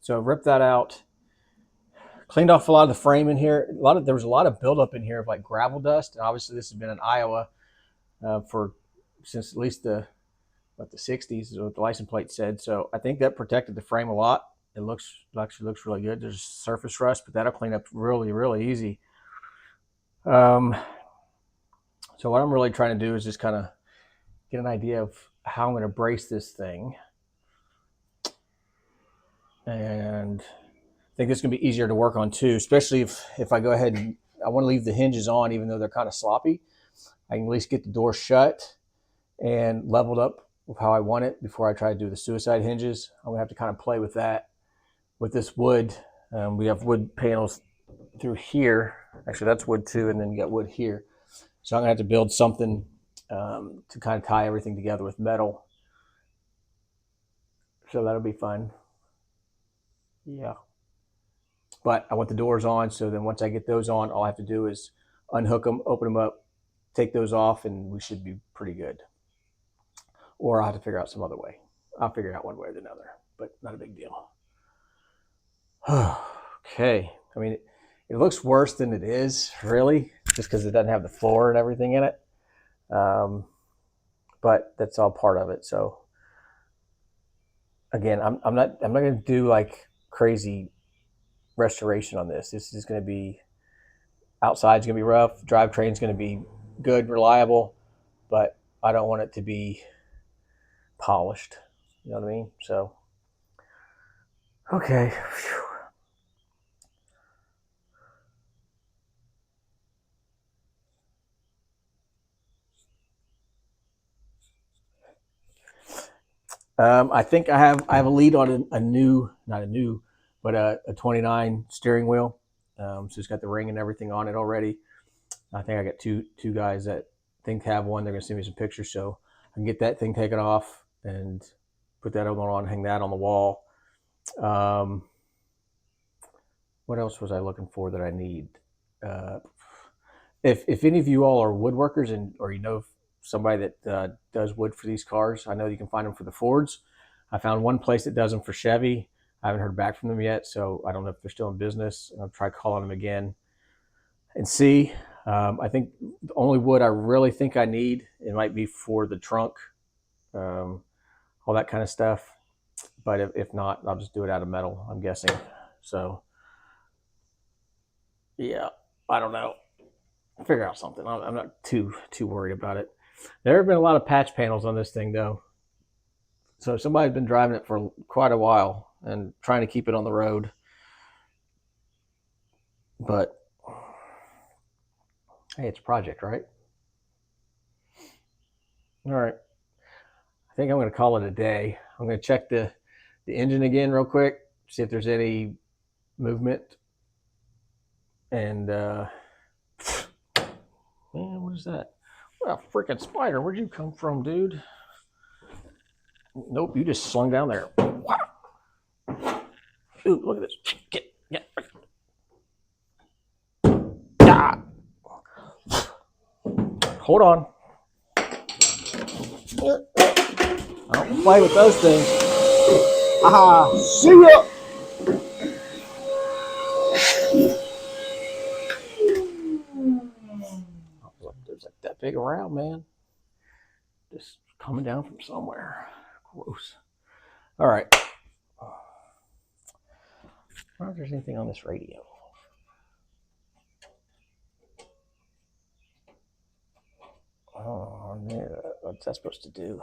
ripped that out, cleaned off a lot of the frame in here. There was a lot of buildup in here of like gravel dust. And obviously this has been in Iowa since at least the 60s is what the license plate said. So I think that protected the frame a lot. It actually looks really good. There's surface rust, but that'll clean up really, really easy. So what I'm really trying to do is just kind of get an idea of how I'm going to brace this thing. And I think it's going to be easier to work on too, especially if I go ahead and I want to leave the hinges on, even though they're kind of sloppy. I can at least get the door shut and leveled up with how I want it before I try to do the suicide hinges. I'm going to have to kind of play with that. With this wood, we have wood panels through here. Actually, that's wood too, and then you got wood here. So I'm gonna have to build something to kind of tie everything together with metal. So that'll be fun. Yeah. But I want the doors on, so then once I get those on, all I have to do is unhook them, open them up, take those off, and we should be pretty good. Or I'll have to figure out some other way. I'll figure out one way or another, but not a big deal. Okay, I mean, It looks worse than it is, really, just because it doesn't have the floor and everything in it. But that's all part of it. So again, I'm not going to do like crazy restoration on this. This is going to be outside's going to be rough. Drivetrain's going to be good, reliable, but I don't want it to be polished. You know what I mean? So, okay. Whew. I think I have a lead on a new, not a new, but a 29 steering wheel. So it's got the ring and everything on it already. I think I got two guys that think have one. They're gonna send me some pictures so I can get that thing taken off and put that other one on, hang that on the wall. What else was I looking for that I need? If any of you all are woodworkers or you know somebody that does wood for these cars, I know you can find them for the Fords. I found one place that does them for Chevy. I haven't heard back from them yet, so I don't know if they're still in business. I'll try calling them again and see. I think the only wood I really think I need, it might be for the trunk, all that kind of stuff. But if not, I'll just do it out of metal, I'm guessing. So, yeah, I don't know. Figure out something. I'm not too worried about it. There have been a lot of patch panels on this thing, though. So somebody's been driving it for quite a while and trying to keep it on the road. But hey, it's a project, right? All right. I think I'm going to call it a day. I'm going to check the engine again real quick, see if there's any movement. And man, what is that? What a freaking spider! Where'd you come from, dude? Nope, you just slung down there. Wow. Ooh, look at this. Get. Ah. Hold on. I don't play with those things. Aha! See ya! There's like that big around, man. Just coming down from somewhere. Gross. All right. I wonder if there's anything on this radio. Oh, yeah. What's that supposed to do?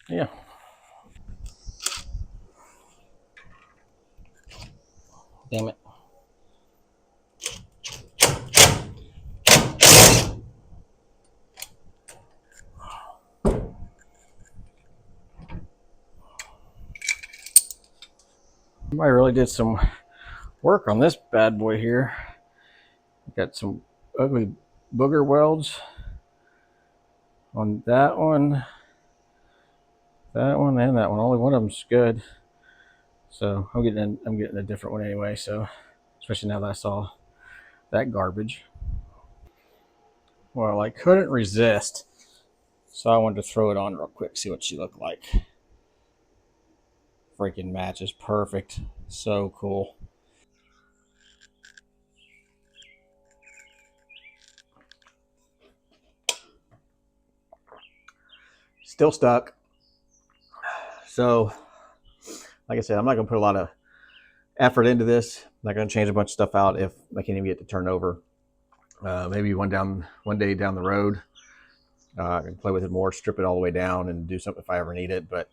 Yeah. Damn it. I really did some work on this bad boy here. Got some ugly booger welds on that one, and that one. Only one of them's good. So I'm getting a different one anyway. So especially now that I saw that garbage. Well, I couldn't resist, so I wanted to throw it on real quick, see what she looked like. Freaking matches perfect. So cool. Still stuck. So, like I said, I'm not going to put a lot of effort into this. I'm not going to change a bunch of stuff out if I can't even get to turn over. Maybe one day down the road, I can play with it more, strip it all the way down, and do something if I ever need it. But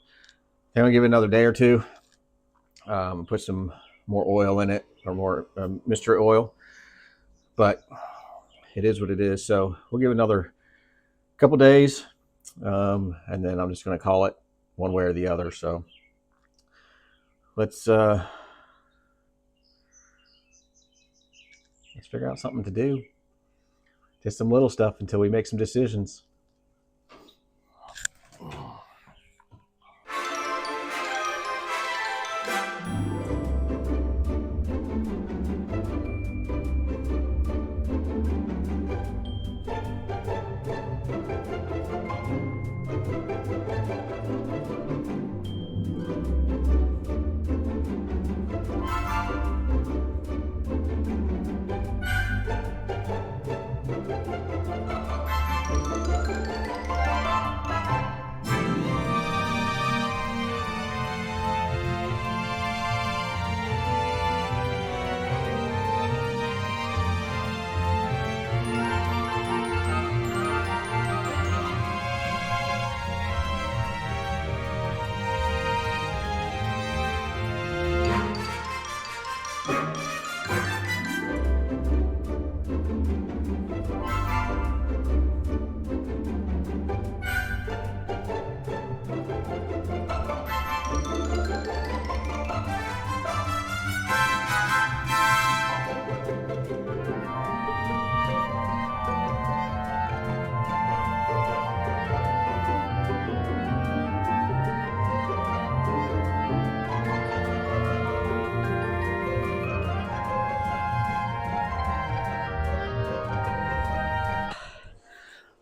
I'm going to give it another day or two. Put some more oil in it, or more mystery oil. But it is what it is. So we'll give it another couple days, and then I'm just going to call it one way or the other. So let's figure out something to do. Just some little stuff until we make some decisions.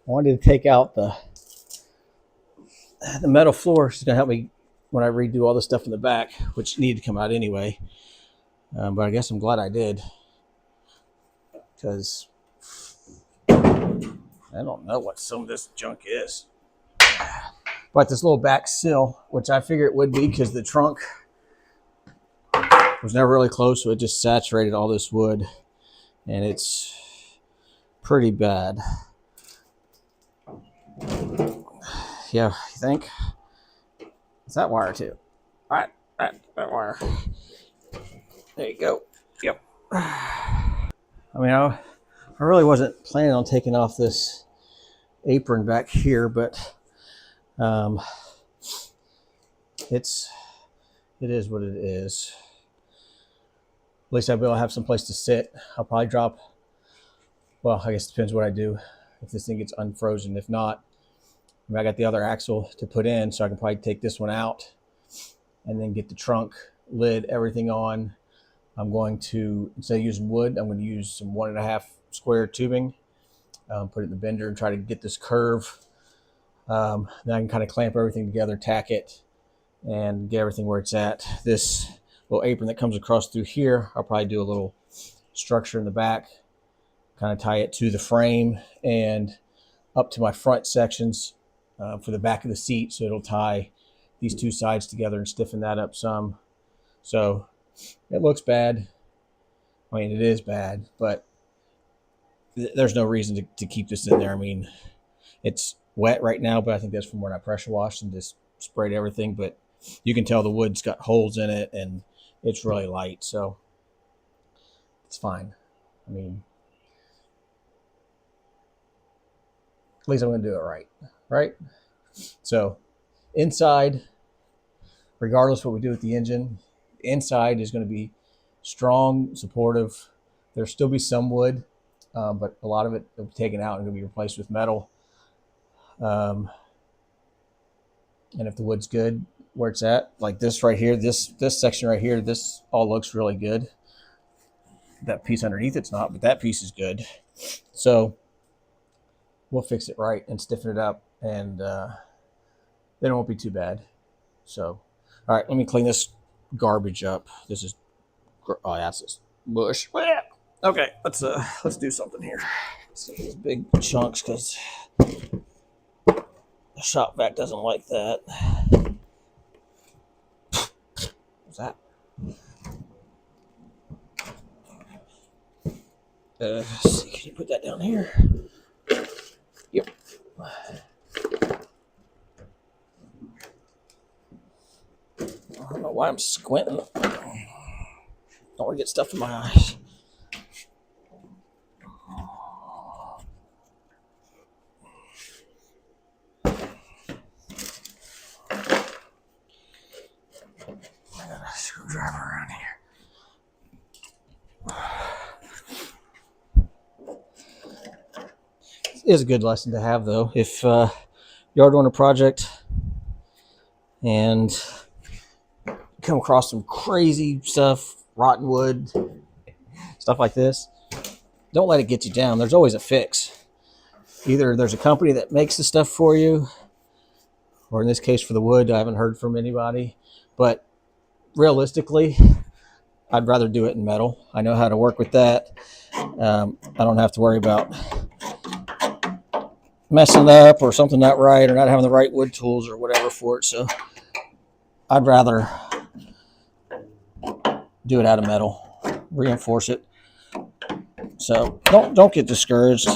I wanted to take out the metal floor. It's gonna help me when I redo all the stuff in the back, which needed to come out anyway. But I guess I'm glad I did, because I don't know what some of this junk is. But this little back sill, which I figure it would be because the trunk was never really close, so it just saturated all this wood, and it's pretty bad. Yeah, you think? It's that wire too. All right, that wire. There you go. Yep. I mean, I really wasn't planning on taking off this apron back here, but it is what it is. At least I'll be able to have some place to sit. I'll probably drop, well, I guess it depends what I do, if this thing gets unfrozen. If not, I mean, I got the other axle to put in, so I can probably take this one out and then get the trunk lid, everything on. I'm going to, instead of using wood, I'm going to use some 1.5 square tubing, put it in the bender and try to get this curve. Then I can kind of clamp everything together, tack it, and get everything where it's at. This little apron that comes across through here, I'll probably do a little structure in the back, kind of tie it to the frame and up to my front sections for the back of the seat, so it'll tie these two sides together and stiffen that up some. So it looks bad. I mean, it is bad, but there's no reason to keep this in there. I mean, it's wet right now, but I think that's from when I pressure washed and just sprayed everything. But you can tell the wood's got holes in it and it's really light, so it's fine. I mean, at least I'm going to do it right? So inside, regardless of what we do with the engine, the inside is going to be strong, supportive. There'll still be some wood, but a lot of it will be taken out and going to be replaced with metal. And if the wood's good where it's at, like this right here, this section right here, this all looks really good. That piece underneath it's not, but that piece is good. So we'll fix it right and stiffen it up, and then it won't be too bad. So, all right, let me clean this garbage up. This is, oh, that's just bush. Okay, let's do something here. Let's get these big chunks because the shop vac doesn't like that. What's that? Let's see, can you put that down here? Yep. I don't know why I'm squinting. Don't want to get stuff in my eyes. I got a screwdriver around here. It is a good lesson to have, though. If you're doing a project and come across some crazy stuff, rotten wood, stuff like this, don't let it get you down. There's always a fix. Either there's a company that makes the stuff for you, or in this case for the wood, I haven't heard from anybody. But realistically, I'd rather do it in metal. I know how to work with that. I don't have to worry about messing up or something not right or not having the right wood tools or whatever for it. So I'd rather do it out of metal, reinforce it. So don't get discouraged.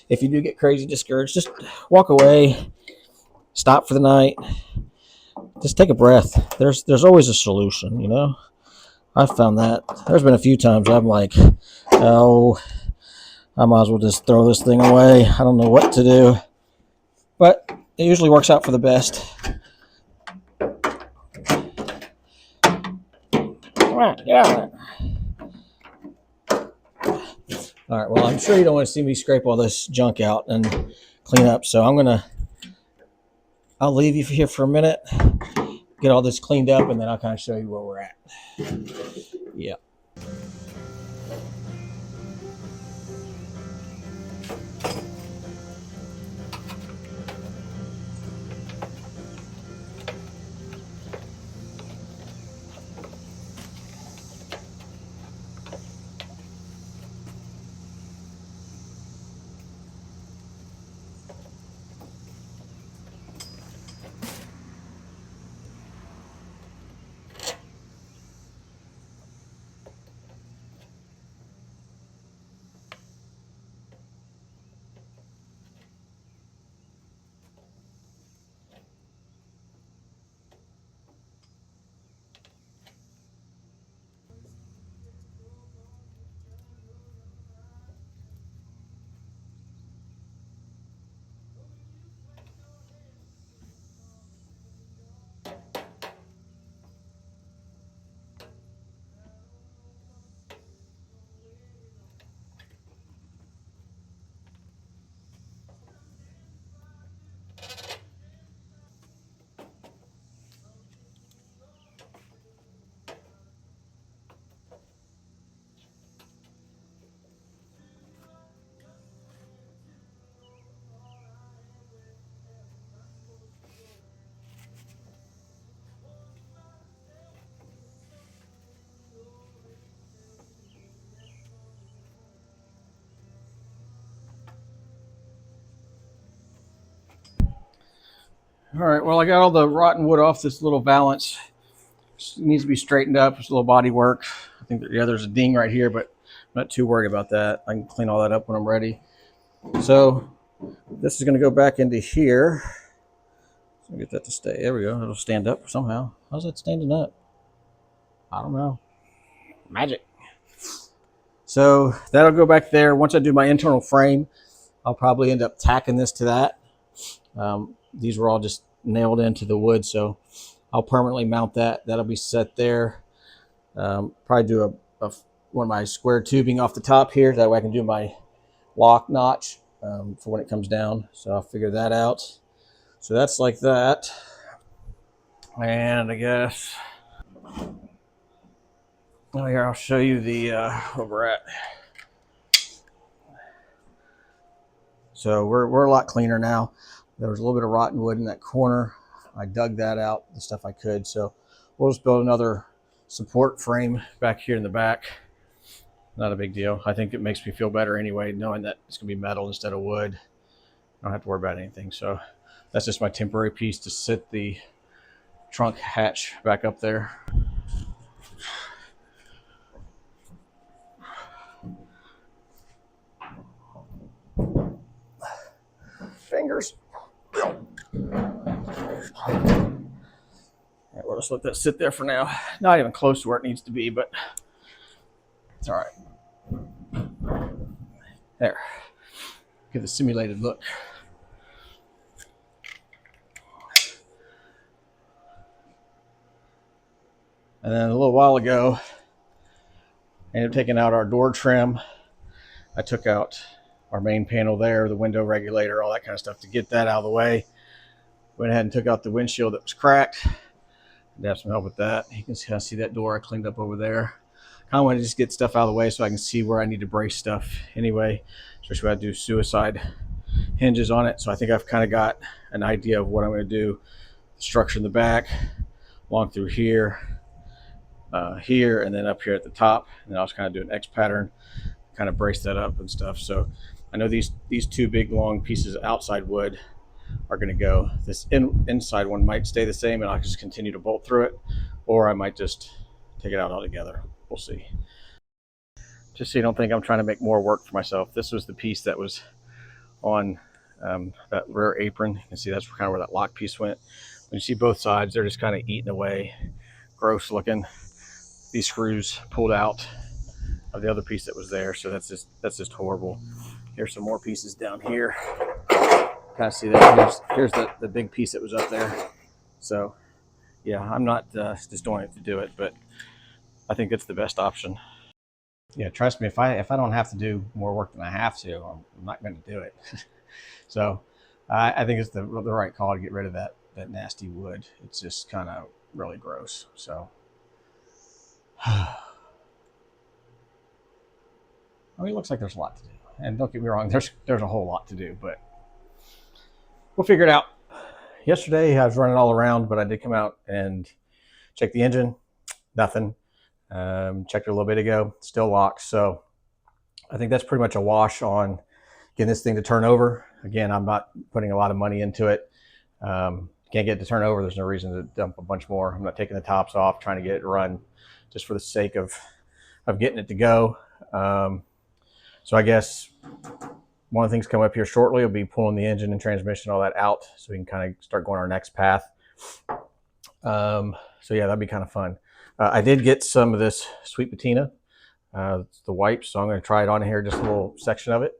If you do get crazy discouraged, just walk away, stop for the night, just take a breath. There's always a solution, you know. I've found that. There's been a few times I'm like, oh, I might as well just throw this thing away. I don't know what to do. But it usually works out for the best. All right, yeah. All right, well, I'm sure you don't want to see me scrape all this junk out and clean up, so I'll leave you here for a minute, get all this cleaned up, and then I'll kind of show you where we're at. Yeah. All right, well, I got all the rotten wood off this little valance. It needs to be straightened up. It's a little body work. I think there's a ding right here, but I'm not too worried about that. I can clean all that up when I'm ready. So this is going to go back into here. So get that to stay. There we go. It'll stand up somehow. How's that standing up? I don't know. Magic. So that'll go back there. Once I do my internal frame, I'll probably end up tacking this to that. These were all just nailed into the wood, so I'll permanently mount that. That'll be set there. Probably do one of my square tubing off the top here. That way I can do my lock notch for when it comes down. So I'll figure that out. So that's like that. And I guess, oh, here, I'll show you the where we're at. So we're a lot cleaner now. There was a little bit of rotten wood in that corner. I dug that out, the stuff I could. So we'll just build another support frame back here in the back. Not a big deal. I think it makes me feel better anyway, knowing that it's gonna be metal instead of wood. I don't have to worry about anything. So that's just my temporary piece to sit the trunk hatch back up there. Fingers. Right, we'll just let that sit there for now. Not even close to where it needs to be, but it's all right. There. Give the simulated look. And then a little while ago, I ended up taking out our door trim. I took out our main panel there, the window regulator, all that kind of stuff to get that out of the way. Went ahead and took out the windshield that was cracked. I have some help with that. You can kind of see that door I cleaned up over there. Kind of want to just get stuff out of the way so I can see where I need to brace stuff anyway, especially when I do suicide hinges on it. So I think I've kind of got an idea of what I'm going to do. Structure in the back, along through here, here, and then up here at the top. And then I'll just kind of do an X pattern, kind of brace that up and stuff. So I know these two big long pieces of outside wood are going to go. This inside one might stay the same and I'll just continue to bolt through it, or I might just take it out altogether. We'll see. Just so you don't think I'm trying to make more work for myself, this was the piece that was on that rear apron. You can see that's kind of where that lock piece went. When you see both sides, they're just kind of eating away, gross looking. These screws pulled out of the other piece that was there, so that's just horrible. Here's some more pieces down here. Kind of see that. Here's the big piece that was up there. So yeah, I'm not just doing it to do it, but I think it's the best option. Yeah, trust me, if I don't have to do more work than I have to, I'm not going to do it. So I think it's the right call to get rid of that nasty wood. It's just kind of really gross. So I mean, it looks like there's a lot to do, and don't get me wrong, there's a whole lot to do, but we'll figure it out. Yesterday I was running all around, but I did come out and check the engine. Nothing. Checked it a little bit ago, still locked. So I think that's pretty much a wash on getting this thing to turn over. Again, I'm not putting a lot of money into it. Can't get it to turn over. There's no reason to dump a bunch more. I'm not taking the tops off, trying to get it to run just for the sake of getting it to go. So I guess one of the things coming up here shortly will be pulling the engine and transmission, all that out, so we can kind of start going our next path. So yeah, that'd be kind of fun. I did get some of this Sweet Patina, the wipes, so I'm going to try it on here, just a little section of it,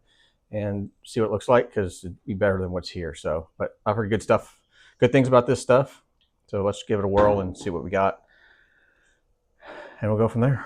and see what it looks like, because it'd be better than what's here. So, but I've heard good stuff, good things about this stuff. So let's give it a whirl and see what we got, and we'll go from there.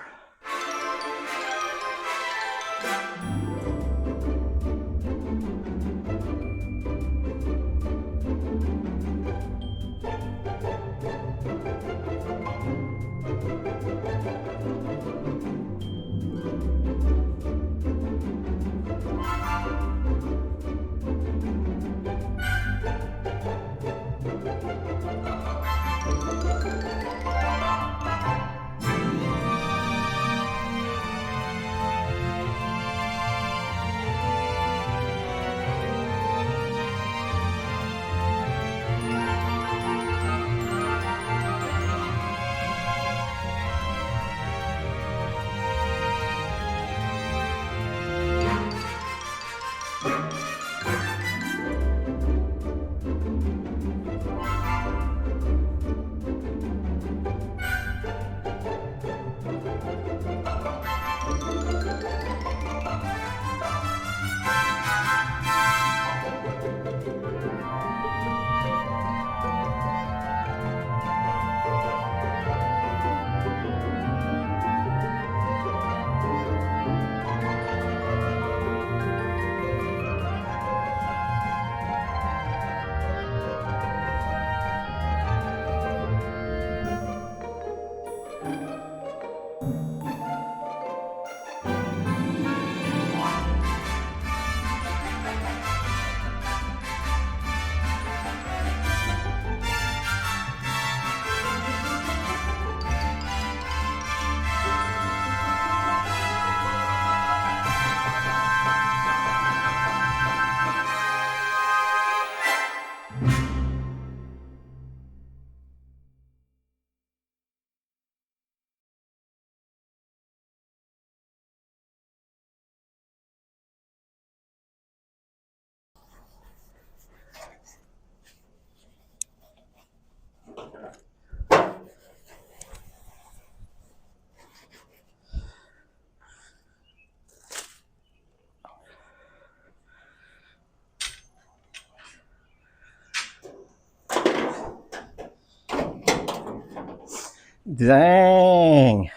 Dang.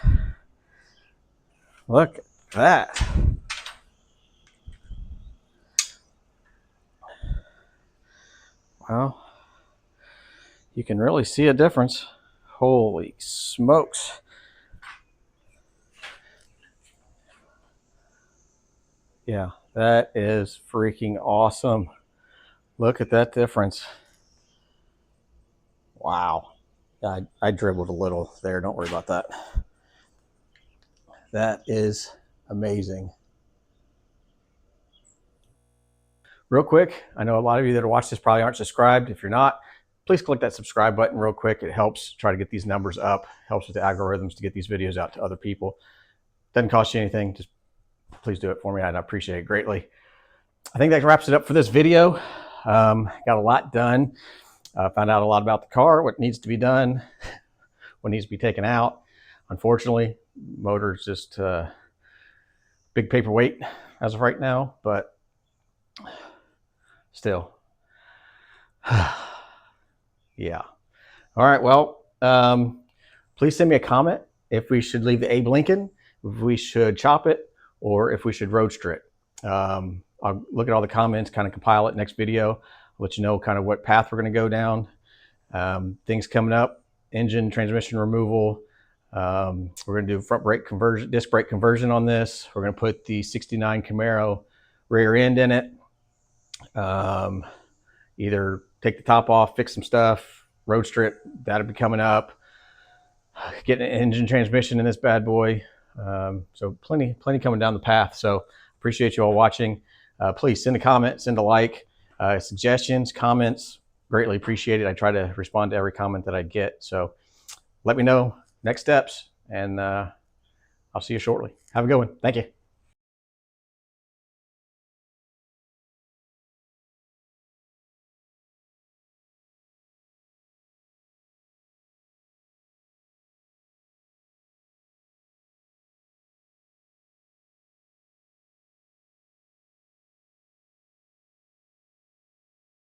Look at that. Well, you can really see a difference. Holy smokes. Yeah, that is freaking awesome. Look at that difference. Wow. I dribbled a little there. Don't worry about that. That is amazing. Real quick, I know a lot of you that are watching this probably aren't subscribed. If you're not, please click that subscribe button real quick. It helps try to get these numbers up, helps with the algorithms to get these videos out to other people. Doesn't cost you anything. Just please do it for me. I'd appreciate it greatly. I think that wraps it up for this video. Got a lot done. Found out a lot about the car, what needs to be done, what needs to be taken out. Unfortunately, motor's just big paperweight as of right now, but still. Yeah. All right. Well, please send me a comment if we should leave the Abe Lincoln, if we should chop it, or if we should roadster it. I'll look at all the comments, kind of compile it next video. I'll let you know kind of what path we're going to go down. Things coming up, engine, transmission removal. We're going to do front brake conversion, disc brake conversion on this. We're going to put the 69 Camaro rear end in it. Either take the top off, fix some stuff, roadster it. That'll be coming up. Getting an engine transmission in this bad boy. So plenty coming down the path. So appreciate you all watching. Please send a comment, send a like, suggestions, comments. Greatly appreciate it. I try to respond to every comment that I get. So let me know next steps, and I'll see you shortly. Have a good one. Thank you.